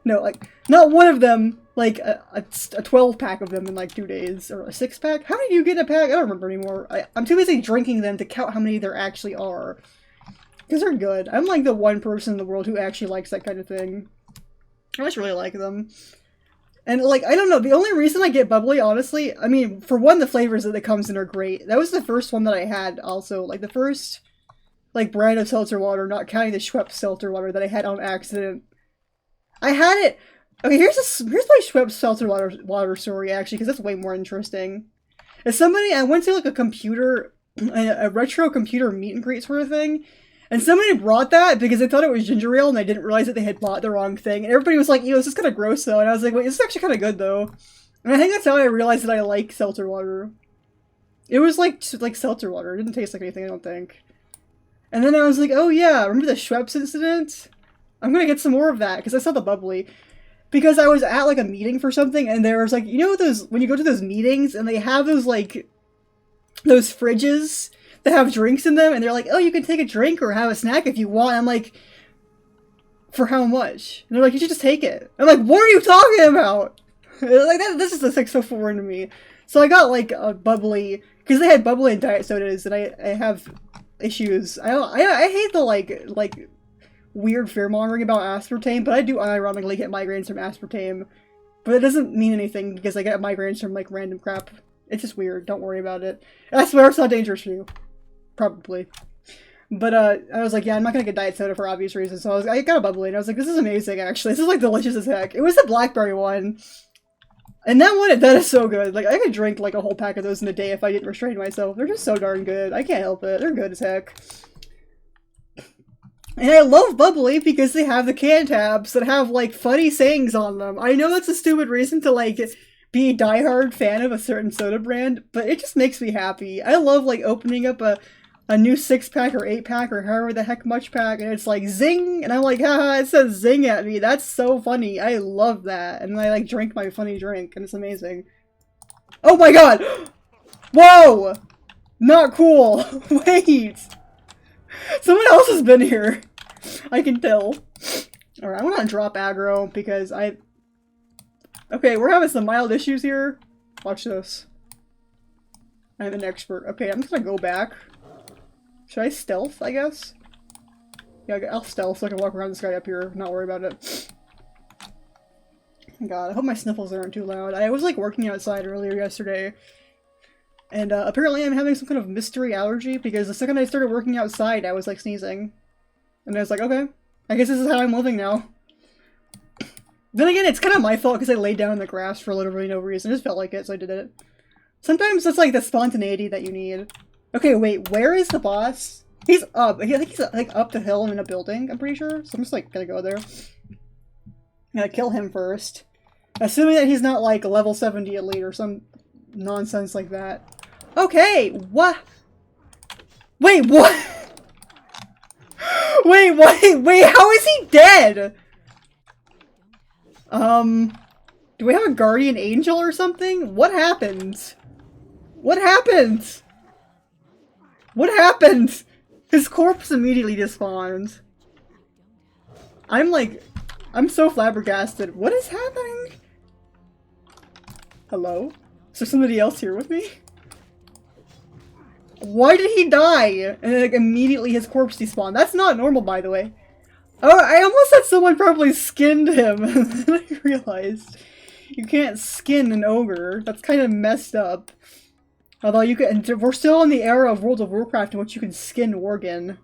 No, like, not one of them, like, a 12-pack of them in, like, 2 days. Or a 6-pack? How many do you get in a pack? I don't remember anymore. I'm too busy drinking them to count how many there actually are. Because they're good. I'm, like, the one person in the world who actually likes that kind of thing. I just really like them. And, like, I don't know, the only reason I get bubbly, honestly, I mean, for one, the flavors that it comes in are great. That was the first one that I had, also. Like, the first, like, brand of seltzer water, not counting the Schweppes seltzer water that I had on accident. I had it. Okay, here's my Schweppes seltzer water story, actually, because that's way more interesting. As somebody, I went to, like, a retro computer meet and greet sort of thing, and somebody brought that because they thought it was ginger ale, and they didn't realize that they had bought the wrong thing, and everybody was like, ew, this is kind of gross, though, and I was like, wait, this is actually kind of good, though. And I think that's how I realized that I like seltzer water. It was like seltzer water. It didn't taste like anything, I don't think. And then I was like, oh yeah, remember the Schweppes incident? I'm gonna get some more of that, because I saw the bubbly. Because I was at, like, a meeting for something, and there was, like, you know those, when you go to those meetings, and they have those, like, those fridges that have drinks in them, and they're like, oh, you can take a drink or have a snack if you want. I'm like, for how much? And they're like, you should just take it. I'm like, what are you talking about? Like, this is like so foreign to me. So I got, like, a bubbly, because they had bubbly and diet sodas, and I have issues. I hate the, like, weird fear-mongering about aspartame, but I do unironically get migraines from aspartame. But it doesn't mean anything, because I get migraines from, like, random crap. It's just weird, don't worry about it. I swear it's not dangerous for you. Probably. But, I was like, yeah, I'm not gonna get diet soda for obvious reasons, so I got a bubbly, and I was like, this is amazing, actually. This is, like, delicious as heck. It was the blackberry one. And that is so good. Like, I could drink, like, a whole pack of those in a day if I didn't restrain myself. They're just so darn good. I can't help it. They're good as heck. And I love bubbly because they have the can tabs that have, like, funny sayings on them. I know that's a stupid reason to, like, be a diehard fan of a certain soda brand, but it just makes me happy. I love, like, opening up a new 6-pack or 8-pack or however the heck much pack, and it's like, zing! And I'm like, haha, it says zing at me. That's so funny. I love that. And I, like, drink my funny drink, and it's amazing. Oh my god! Whoa! Not cool! Wait! Someone else has been here. I can tell. Alright, I want to drop aggro because okay, we're having some mild issues here. Watch this. I'm an expert. Okay, I'm just gonna go back. Should I stealth, I guess? Yeah, I'll stealth so I can walk around this guy up here, not worry about it. God, I hope my sniffles aren't too loud. I was, like, working outside earlier yesterday. And, apparently I'm having some kind of mystery allergy, because the second I started working outside, I was, like, sneezing. And I was like, okay, I guess this is how I'm living now. Then again, it's kind of my fault, because I laid down in the grass for literally no reason. I just felt like it, so I did it. Sometimes it's, like, the spontaneity that you need. Okay, wait, where is the boss? He's up. I think he's, like, up the hill in a building, I'm pretty sure. So I'm just, like, gonna go there. I'm gonna kill him first. Assuming that he's not, like, level 70 elite or some nonsense like that. Okay, what? Wait, what? wait, how is he dead? Do we have a guardian angel or something? What happened? What happened? What happened? His corpse immediately despawned. I'm so flabbergasted. What is happening? Hello? Is there somebody else here with me? Why did he die? And then, like, immediately his corpse despawned. That's not normal, by the way. Oh, I almost said someone probably skinned him. And then I realized you can't skin an ogre. That's kind of messed up. Although you can, we're still in the era of World of Warcraft in which you can skin Worgen.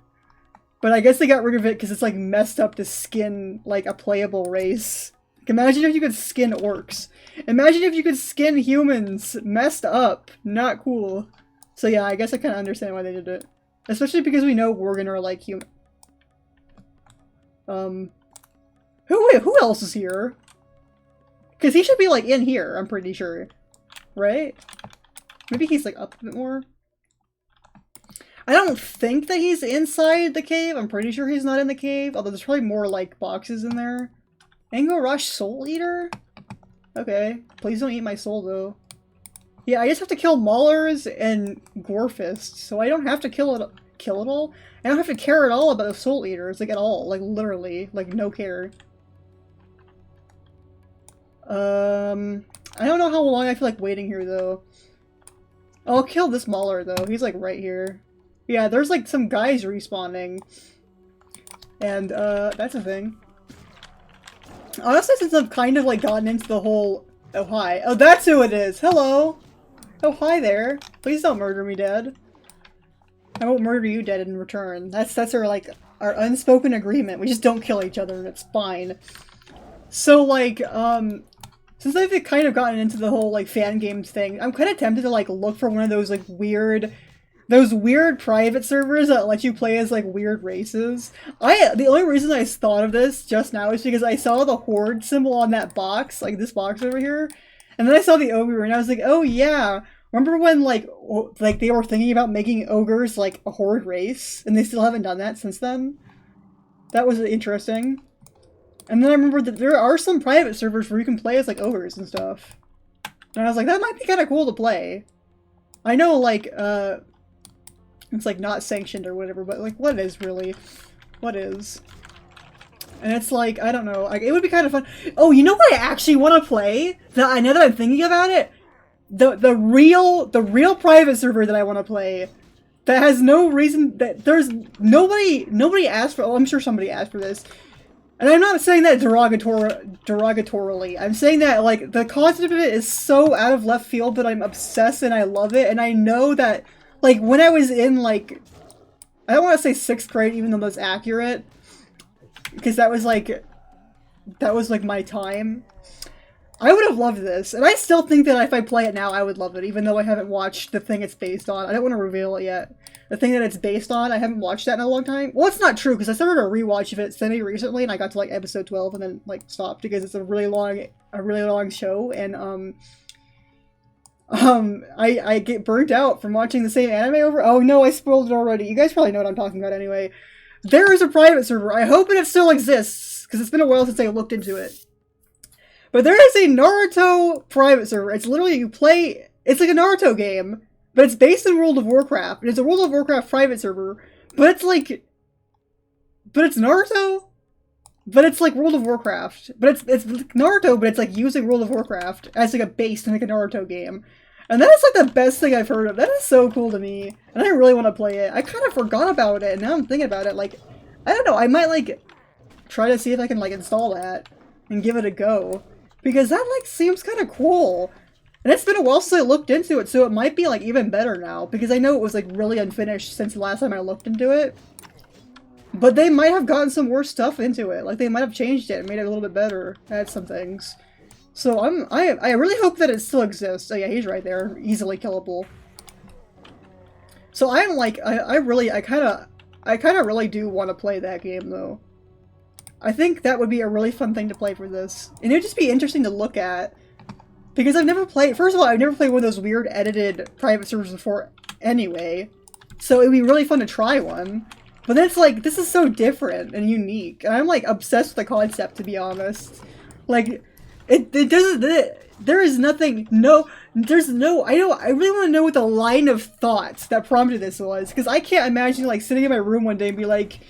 But I guess they got rid of it because it's, like, messed up to skin, like, a playable race. Like, imagine if you could skin orcs. Imagine if you could skin humans. Messed up. Not cool. So yeah, I guess I kind of understand why they did it. Especially because we know Worgen are, like, human. Who else is here? Because he should be, like, in here, I'm pretty sure. Right? Maybe he's like up a bit more. I don't think that he's inside the cave. I'm pretty sure he's not in the cave. Although there's probably more like boxes in there. Zangarmarsh Soul Eater? Okay. Please don't eat my soul though. Yeah, I just have to kill Maulers and Gorfists, so I don't have to kill it all. I don't have to care at all about the Soul Eaters, like at all. Like literally. Like no care. I don't know how long I feel like waiting here though. I'll kill this Mauler though. He's like right here. Yeah, there's like some guys respawning. And that's a thing. Honestly, since I've kind of like gotten into the whole... Oh, hi. Oh, that's who it is! Hello! Oh, hi there. Please don't murder me, Dad. I won't murder you, Dad, in return. That's our, like, our unspoken agreement. We just don't kill each other, and it's fine. So, like, since I've kind of gotten into the whole, like, fan games thing, I'm kind of tempted to, like, look for one of those, like, those weird private servers that let you play as, like, weird races. The only reason I thought of this just now is because I saw the Horde symbol on that box, like this box over here, and then I saw the ogre, and I was like, oh yeah, remember when, like they were thinking about making ogres, like, a Horde race, and they still haven't done that since then? That was interesting. And then I remember that there are some private servers where you can play as, like, ogres and stuff. And I was like, that might be kind of cool to play. I know, like, it's, like, not sanctioned or whatever, but, like, what is, really? What is? And it's, like, I don't know. Like, it would be kind of fun. Oh, you know what I actually want to play? That I know that I'm thinking about it? The real private server that I want to play. That has no reason, that there's nobody asked for, oh, I'm sure somebody asked for this. And I'm not saying that derogatorily. I'm saying that, like, the concept of it is so out of left field, but I'm obsessed and I love it, and I know that, like, when I was in, like, I don't want to say 6th grade, even though that's accurate, because that was, like, my time. I would have loved this, and I still think that if I play it now, I would love it, even though I haven't watched the thing it's based on. I don't want to reveal it yet. The thing that it's based on, I haven't watched that in a long time. Well, it's not true, because I started a rewatch of it semi-recently, and I got to, like, episode 12 and then, like, stopped, because it's a really long show, and, I get burnt out from watching the same anime over- Oh no, I spoiled it already. You guys probably know what I'm talking about anyway. There is a private server. I hope it still exists, because it's been a while since I looked into it. But there is a Naruto private server. It's literally, it's like a Naruto game, but it's based in World of Warcraft, and it's a World of Warcraft private server, but it's like, but it's Naruto? But it's like World of Warcraft. But it's Naruto, but it's like using World of Warcraft as like a base in like a Naruto game. And that is like the best thing I've heard of. That is so cool to me. And I really want to play it. I kind of forgot about it, and now I'm thinking about it. Like, I don't know, I might like try to see if I can like install that and give it a go. Because that like seems kind of cool. And it's been a while since I looked into it, so it might be like even better now. Because I know it was like really unfinished since the last time I looked into it. But they might have gotten some more stuff into it. Like, they might have changed it and made it a little bit better at some things. So I really hope that it still exists. Oh yeah, he's right there. Easily killable. So I'm like, I kind of really do want to play that game, though. I think that would be a really fun thing to play for this. And it would just be interesting to look at. Because I've never played, first of all, I've never played one of those weird edited private servers before anyway. So it'd be really fun to try one. But then it's like, this is so different and unique. And I'm like obsessed with the concept, to be honest. Like, it doesn't, there is nothing, I really want to know what the line of thoughts that prompted this was. Because I can't imagine like sitting in my room one day and be like,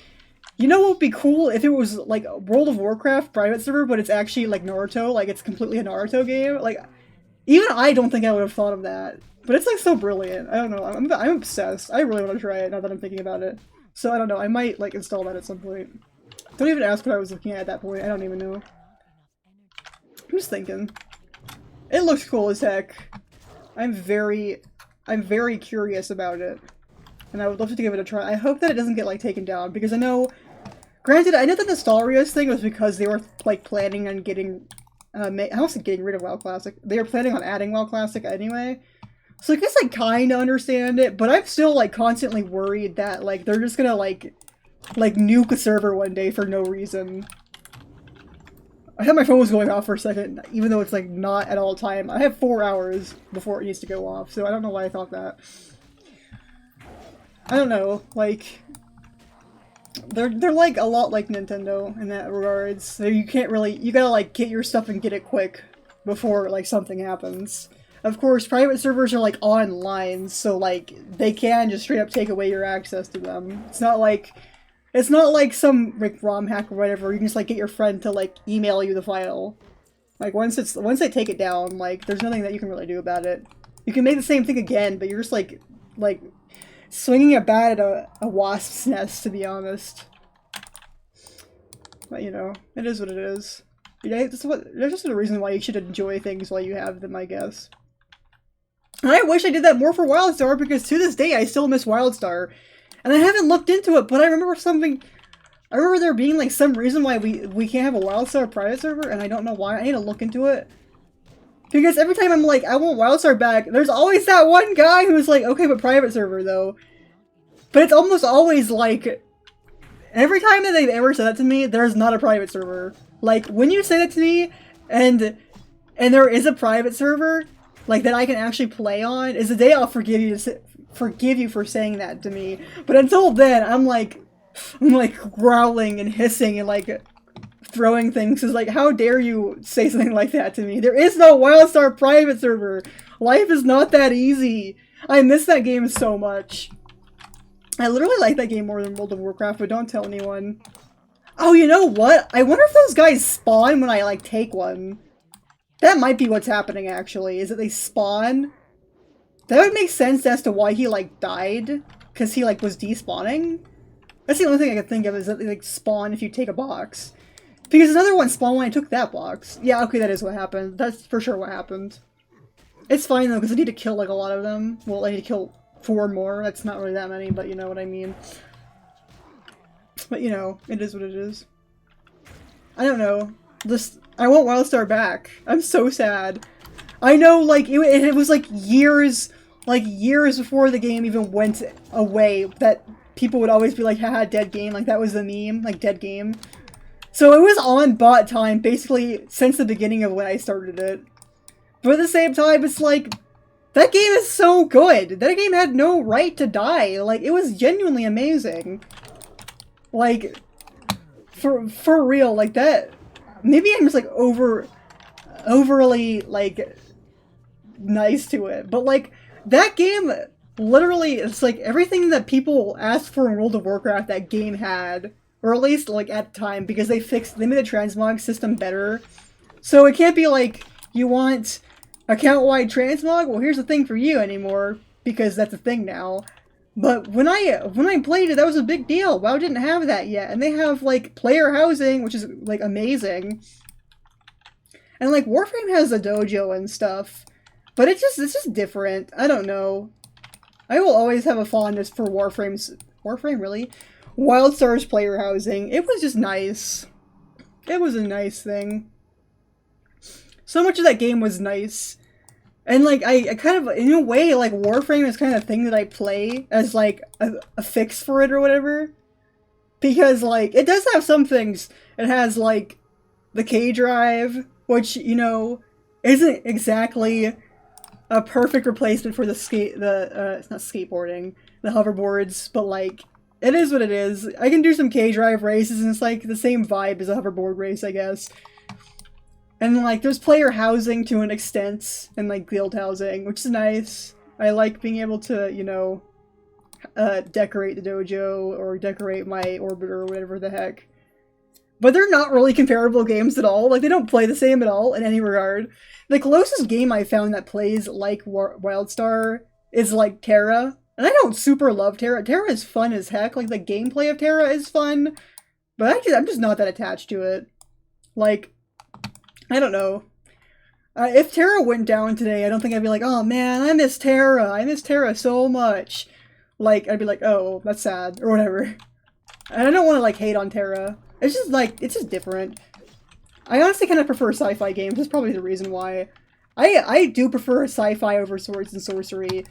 you know what would be cool if it was like a World of Warcraft private server, but it's actually like Naruto, like it's completely a Naruto game? Like, even I don't think I would have thought of that. But it's like so brilliant. I don't know, I'm obsessed. I really want to try it now that I'm thinking about it. So I don't know, I might like install that at some point. Don't even ask what I was looking at that point, I don't even know. I'm just thinking. It looks cool as heck. I'm very curious about it. And I would love to give it a try. I hope that it doesn't get like taken down, because I know, granted, I know that the Nostalrios thing was because they were like planning on getting, I wasn't getting rid of WoW Classic. They were planning on adding WoW Classic anyway. So I guess I kind of understand it, but I'm still like constantly worried that like they're just gonna like nuke a server one day for no reason. I thought my phone was going off for a second, even though it's like not at all time. I have 4 hours before it needs to go off, so I don't know why I thought that. I don't know, like... They're like a lot like Nintendo in that regards. So you can't really, you gotta like get your stuff and get it quick before like something happens. Of course, private servers are like online, so like they can just straight up take away your access to them. It's not like some like ROM hack or whatever. You can just like get your friend to like email you the file. Like once they take it down, like there's nothing that you can really do about it. You can make the same thing again, but you're just like swinging a bat at a wasp's nest, to be honest. But, you know, it is what it is. Yeah, there's just a reason why you should enjoy things while you have them, I guess. And I wish I did that more for WildStar, because to this day I still miss WildStar. And I haven't looked into it, but I remember there being, like, some reason why we can't have a WildStar private server, and I don't know why. I need to look into it. Because every time I'm like, I want WildStar back, there's always that one guy who's like, okay, but private server, though. But it's almost always like, every time that they've ever said that to me, there's not a private server. Like, when you say that to me, and there is a private server, like, that I can actually play on, is the day I'll forgive you for saying that to me. But until then, I'm like growling and hissing and like throwing things. Is like, how dare you say something like that to me? There is no WildStar private server. Life is not that easy. I miss that game so much. I literally like that game more than World of Warcraft, but don't tell anyone. Oh, you know what? I wonder if those guys spawn when I like take one. That might be what's happening, actually, is that they spawn. That would make sense as to why he like died, because he like was despawning. That's the only thing I could think of, is that they like spawn if you take a box. Because another one spawned when I took that box. Yeah, okay, that is what happened. That's for sure what happened. It's fine, though, because I need to kill, like, a lot of them. Well, I need to kill 4 more. That's not really that many, but you know what I mean. But, you know, it is what it is. I don't know. I want WildStar back. I'm so sad. I know, like, it was, like, years before the game even went away that people would always be like, haha, dead game. Like, that was the meme. Like, dead game. So it was on bot time, basically, since the beginning of when I started it. But at the same time, it's like, that game is so good! That game had no right to die! Like, it was genuinely amazing. Like, for real, like that... Maybe I'm just, like, overly, like, nice to it. But, like, that game, literally, it's like, everything that people asked for in World of Warcraft, that game had... Or at least, like, at the time, because they made the transmog system better. So it can't be like, you want account-wide transmog? Well, here's the thing for you anymore, because that's a thing now. But when I played it, that was a big deal. WoW didn't have that yet. And they have, like, player housing, which is, like, amazing. And, like, Warframe has a dojo and stuff. But it's just different. I don't know. I will always have a fondness for Warframe's... Warframe, really? WildStar's player housing. It was just nice. It was a nice thing. So much of that game was nice. And, like, I kind of, in a way, like, Warframe is kind of a thing that I play as, like, a fix for it or whatever. Because, like, it does have some things. It has, like, the K-Drive, which, you know, isn't exactly a perfect replacement for it's not skateboarding, the hoverboards, but, like, it is what it is. I can do some K-Drive races, and it's, like, the same vibe as a hoverboard race, I guess. And, like, there's player housing to an extent, and, like, guild housing, which is nice. I like being able to, you know, decorate the dojo, or decorate my orbiter, or whatever the heck. But they're not really comparable games at all. Like, they don't play the same at all, in any regard. The closest game I found that plays like WildStar is, like, Terra. And I don't super love Terra. Terra is fun as heck. Like, the gameplay of Terra is fun. But I'm just not that attached to it. Like, I don't know. If Terra went down today, I don't think I'd be like, oh man, I miss Terra. I miss Terra so much. Like, I'd be like, oh, that's sad. Or whatever. And I don't want to, like, hate on Terra. It's just, like, it's just different. I honestly kind of prefer sci-fi games. That's probably the reason why. I do prefer sci-fi over swords and sorcery.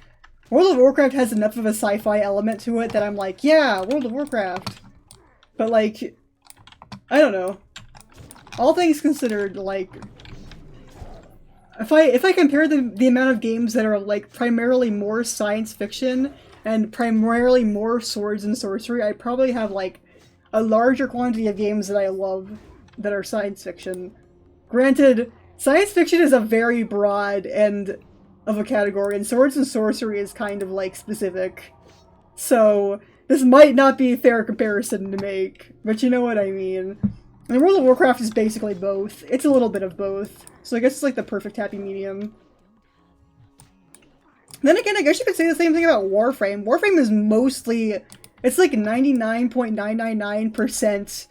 World of Warcraft has enough of a sci-fi element to it that I'm like, yeah, World of Warcraft. But, like, I don't know. all things considered, like, if I compare the amount of games that are like primarily more science fiction and primarily more swords and sorcery, I probably have like a larger quantity of games that I love that are science fiction. Granted, science fiction is a very broad end of a category, and swords and sorcery is kind of like specific. So this might not be a fair comparison to make, but you know what I mean. And World of Warcraft is basically both. It's a little bit of both. So I guess it's like the perfect happy medium. Then again, I guess you could say the same thing about Warframe. Warframe is mostly... It's like 99.999%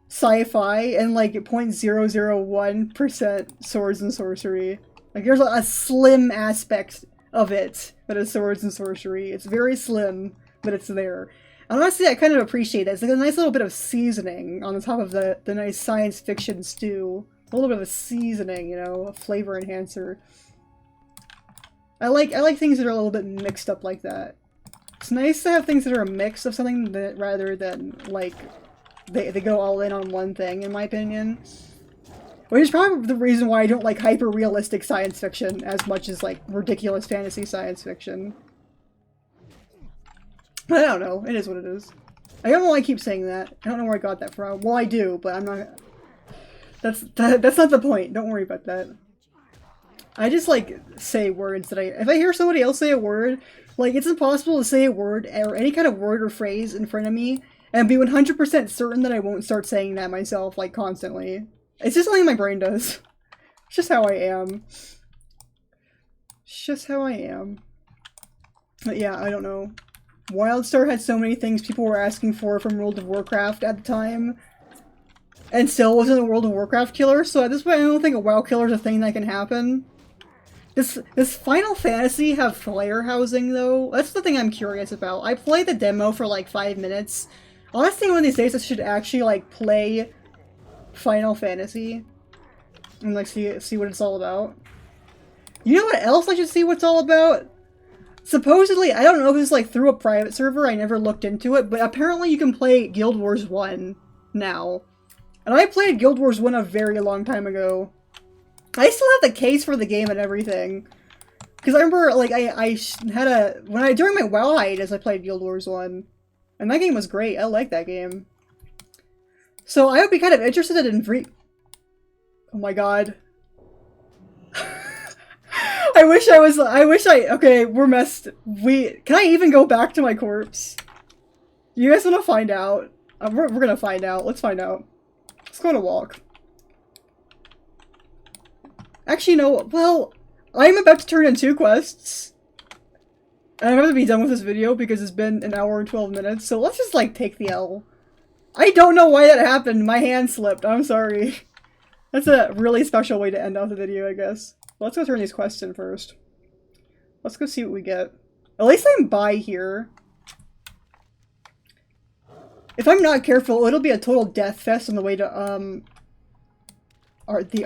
sci-fi and like 0.001% swords and sorcery. Like there's a slim aspect of it that is swords and sorcery. It's very slim, but it's there. And honestly, I kind of appreciate it. It's like a nice little bit of seasoning on the top of the nice science fiction stew. A little bit of a seasoning, you know, a flavor enhancer. I like things that are a little bit mixed up like that. It's nice to have things that are a mix of something that, rather than, like, they go all in on one thing, in my opinion. Which is probably the reason why I don't like hyper-realistic science fiction as much as, like, ridiculous fantasy science fiction. But I don't know. It is what it is. I don't know why I keep saying that. I don't know where I got that from. Well, I do, but I'm not... That's not the point. Don't worry about that. I just, like, say words that if I hear somebody else say a word, like, it's impossible to say a word, or any kind of word or phrase in front of me, and be 100% certain that I won't start saying that myself, like, constantly. It's just something my brain does. It's just how I am. It's just how I am. But yeah, I don't know. WildStar had so many things people were asking for from World of Warcraft at the time, and still wasn't a World of Warcraft killer, so at this point I don't think a WoW killer is a thing that can happen. Does Final Fantasy have flare housing, though? That's the thing I'm curious about. I played the demo for like 5 minutes. Honestly, one of these days I should actually like play Final Fantasy and like see what it's all about. You know what else I should see what's all about? Supposedly, I don't know if it's like through a private server, I never looked into it, but apparently you can play Guild Wars 1 now. And I played Guild Wars 1 a very long time ago. I still have the case for the game and everything. Because I remember, like, I had during my WoW hiatus, I played Guild Wars 1. And that game was great. I like that game. So I would be kind of interested in oh my god. Okay, we're messed. Can I even go back to my corpse? You guys want to find out? We're gonna find out. Let's find out. Let's go on a walk. Actually, no. Well, I'm about to turn in 2 quests. And I'm about to be done with this video because it's been an hour and 12 minutes. So let's just, like, take the L. I don't know why that happened. My hand slipped. I'm sorry. That's a really special way to end off the video, I guess. Let's go turn these quests in first. Let's go see what we get. At least I'm by here. If I'm not careful, it'll be a total death fest on the way to, the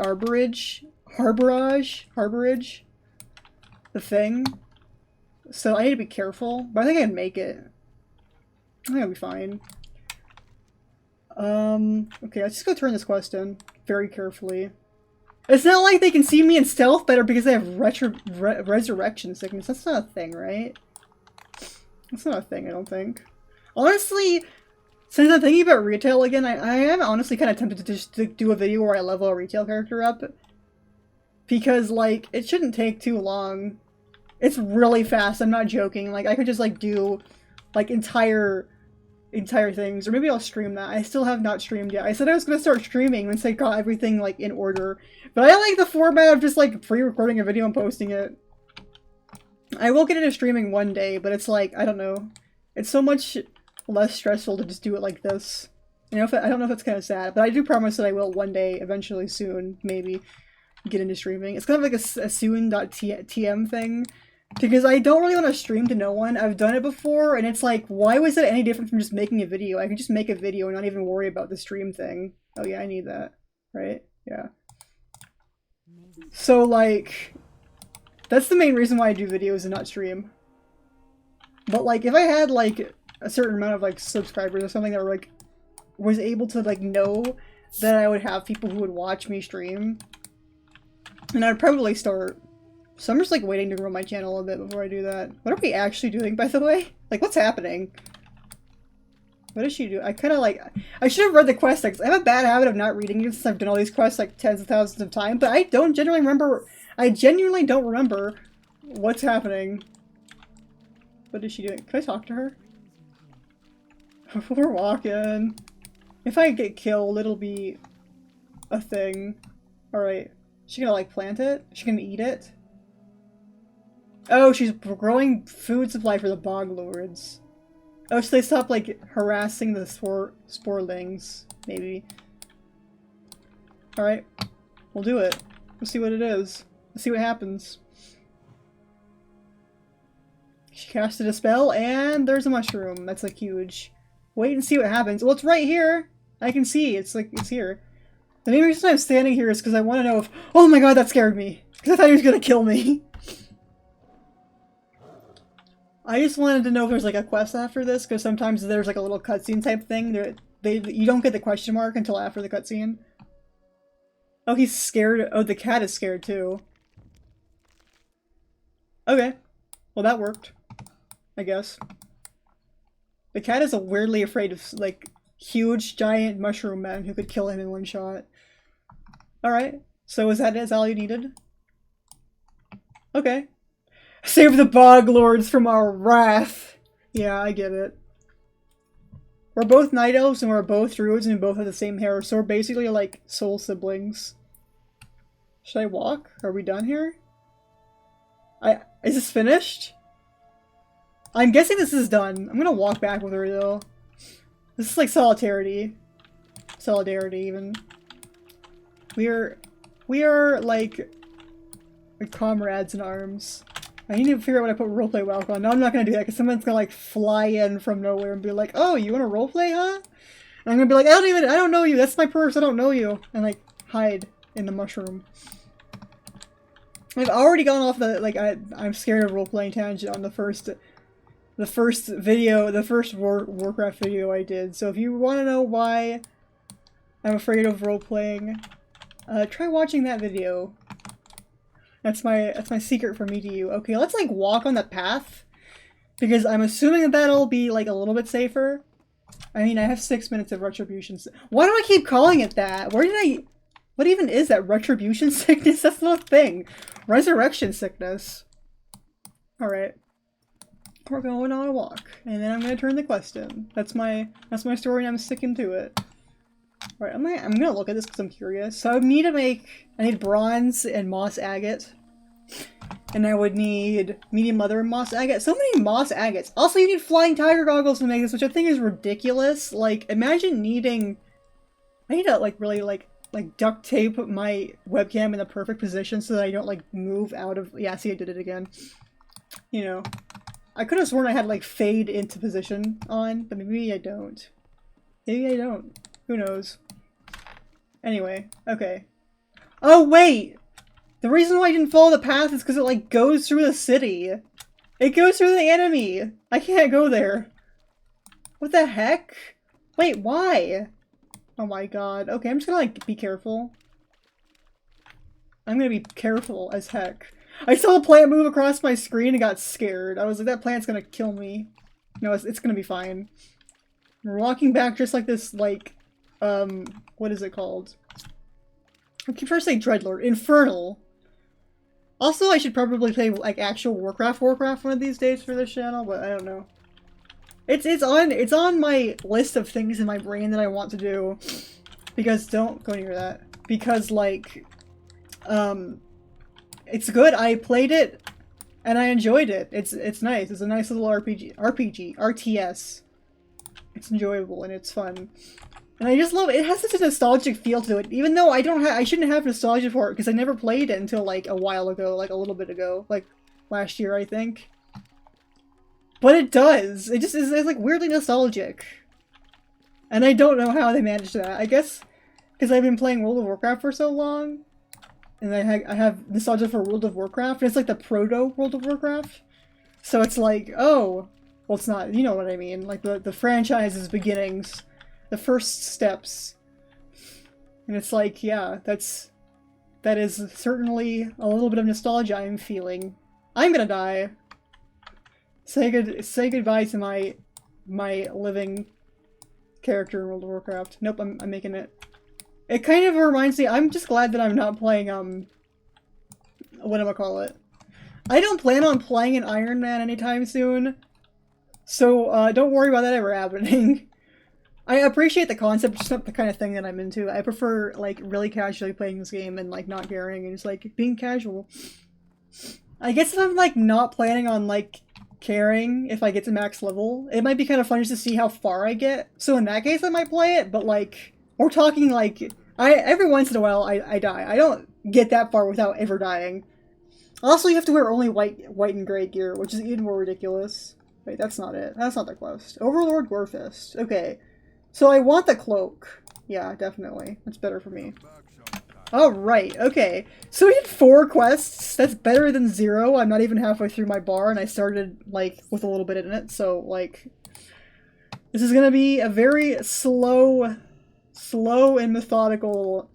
Harborage? The thing. So I need to be careful, but I think I can make it. I think I'll be fine. Okay, let's just go turn this quest in very carefully. It's not like they can see me in stealth better because they have resurrection sickness. That's not a thing, right? That's not a thing, I don't think. Honestly, since I'm thinking about retail again, I am honestly kind of tempted to just do a video where I level a retail character up. Because, like, it shouldn't take too long. It's really fast, I'm not joking. Like, I could just, like, do, like, entire things. Or maybe I'll stream that. I still have not streamed yet. I said I was going to start streaming once I got everything, like, in order. But I like the format of just, like, pre-recording a video and posting it. I will get into streaming one day, but it's like, I don't know. It's so much less stressful to just do it like this. You know, I don't know if it's kind of sad, but I do promise that I will one day, eventually soon, maybe, get into streaming. It's kind of like a soon.tm thing. Because I don't really want to stream to no one. I've done it before, and it's like, why was it any different from just making a video? I could just make a video and not even worry about the stream thing. Oh yeah, I need that. Right? Yeah. So, like, that's the main reason why I do videos and not stream. But, like, if I had, like, a certain amount of, like, subscribers or something that were, like, was able to, like, know that I would have people who would watch me stream. And I'd probably start... So I'm just like waiting to grow my channel a bit before I do that. What are we actually doing, by the way? Like, what's happening? What does she do? I kind of like... I should have read the quest text. I have a bad habit of not reading it since I've done all these quests like tens of thousands of times, but I don't genuinely remember... I genuinely don't remember what's happening. What is she doing? Can I talk to her? We're walking. If I get killed, it'll be a thing. Alright. She gonna like plant it? She gonna eat it? Oh, she's growing food supply for the bog lords. Oh, so they stop like harassing the sporelings, maybe. Alright. We'll do it. We'll see what it is. Let's see what happens. She casted a spell and there's a mushroom. That's like huge. Wait and see what happens. Well, it's right here. I can see. It's like, it's here. The main reason I'm standing here is because I want to know if- Oh my god, that scared me! Because I thought he was gonna kill me. I just wanted to know if there's like a quest after this, because sometimes there's like a little cutscene type thing. You don't get the question mark until after the cutscene. Oh, he's scared. Oh, the cat is scared too. Okay. Well, that worked. I guess. The cat is weirdly afraid of, like, huge, giant mushroom men who could kill him in one shot. Alright. So is that all you needed? Okay. Save the bog lords from our wrath! Yeah, I get it. We're both night elves and we're both druids and we both have the same hair, so we're basically like soul siblings. Should I walk? Are we done here? Is this finished? I'm guessing this is done. I'm gonna walk back with her though. This is like solidarity. Solidarity even. We are like comrades in arms. I need to figure out what I put roleplay walk on. No, I'm not gonna do that because someone's gonna like fly in from nowhere and be like, "Oh, you wanna roleplay, huh?" And I'm gonna be like, I don't know you. That's my purse. I don't know you. And like hide in the mushroom. I've already gone off the like I'm scared of roleplaying tangent on the first video, the first Warcraft video I did. So if you want to know why I'm afraid of roleplaying, try watching that video. That's my secret from me to you. Okay, let's like walk on the path because I'm assuming that that'll be like a little bit safer. I mean, I have 6 minutes of retribution. Why do I keep calling it that? What even is that? Retribution sickness? That's not a thing. Resurrection sickness. Alright. We're going on a walk. And then I'm gonna turn the quest in. That's my story and I'm sticking to it. Alright, I'm gonna look at this because I'm curious. So I need bronze and moss agate. And I would need medium leather and moss agate. So many moss agates. Also, you need flying tiger goggles to make this, which I think is ridiculous. Like, imagine needing... I need to, like, really, like duct tape my webcam in the perfect position so that I don't, like, move out of... Yeah, see, I did it again. You know. I could have sworn I had, like, fade into position on, but maybe I don't. Maybe I don't. Who knows? Anyway, okay. Oh, wait! The reason why I didn't follow the path is because it, like, goes through the city. It goes through the enemy! I can't go there. What the heck? Wait, why? Oh my god. Okay, I'm just gonna, like, be careful. I'm gonna be careful as heck. I saw a plant move across my screen and got scared. I was like, that plant's gonna kill me. No, it's gonna be fine. We're walking back just like this, like, what is it called? I keep trying to say Dreadlord. Infernal. Also, I should probably play, like, actual Warcraft one of these days for this channel, but I don't know. It's on my list of things in my brain that I want to do. Because, don't go near that. Because, like, it's good. I played it, and I enjoyed it. It's nice. It's a nice little RTS. It's enjoyable, and it's fun. And I just love it. It has such a nostalgic feel to it, even though I shouldn't have nostalgia for it, because I never played it until, like, a while ago, like, a little bit ago. Like, last year, I think. But it does. It just is, it's like, weirdly nostalgic. And I don't know how they managed that. I guess because I've been playing World of Warcraft for so long, and I have nostalgia for World of Warcraft, and it's like the proto World of Warcraft. So it's like, oh, well, it's not, you know what I mean, like the franchise's beginnings, the first steps. And it's like, yeah, that is certainly a little bit of nostalgia I'm feeling. I'm gonna die. Say goodbye to my living character in World of Warcraft. Nope, I'm making it. It kind of reminds me, I'm just glad that I'm not playing, whatchamacallit. I don't plan on playing an Iron Man anytime soon, so don't worry about that ever happening. I appreciate the concept, just not the kind of thing that I'm into. I prefer, like, really casually playing this game and, like, not caring and just, like, being casual. I guess if I'm, like, not planning on, like, caring if I get to max level, it might be kind of fun just to see how far I get. So in that case, I might play it, but, like, we're talking, like, every once in a while, I die. I don't get that far without ever dying. Also, you have to wear only white and gray gear, which is even more ridiculous. Wait, that's not it. That's not the quest. Overlord Gorefist. Okay. So I want the cloak. Yeah, definitely. That's better for me. Alright, okay. So we did 4 quests. That's better than 0. I'm not even halfway through my bar, and I started, like, with a little bit in it, so, like... This is gonna be a very slow and methodical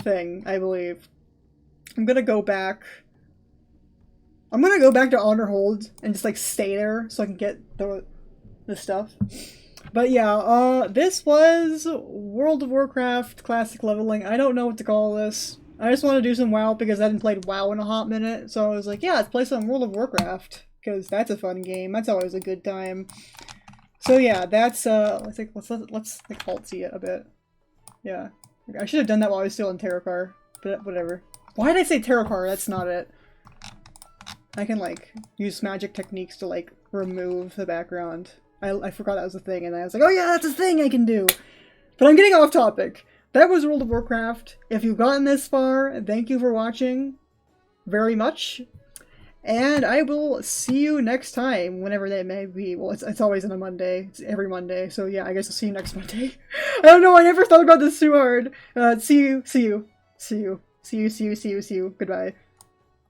thing, I believe. I'm gonna go back... I'm gonna go back to Honor Hold and just, like, stay there so I can get the stuff. But yeah, this was World of Warcraft Classic Leveling. I don't know what to call this. I just want to do some WoW because I haven't played WoW in a hot minute. So I was like, yeah, let's play some World of Warcraft because that's a fun game. That's always a good time. So yeah, that's let's like halt-see it a bit. Yeah, I should have done that while I was still in Terracar, but whatever. Why did I say Terracar? That's not it. I can like use magic techniques to like remove the background. I forgot that was a thing, and I was like, oh yeah, that's a thing I can do! But I'm getting off topic. That was World of Warcraft. If you've gotten this far, thank you for watching very much. And I will see you next time, whenever that may be. Well, it's always on a Monday. It's every Monday, so yeah, I guess I'll see you next Monday. I don't know, I never thought about this too hard. See you. Goodbye.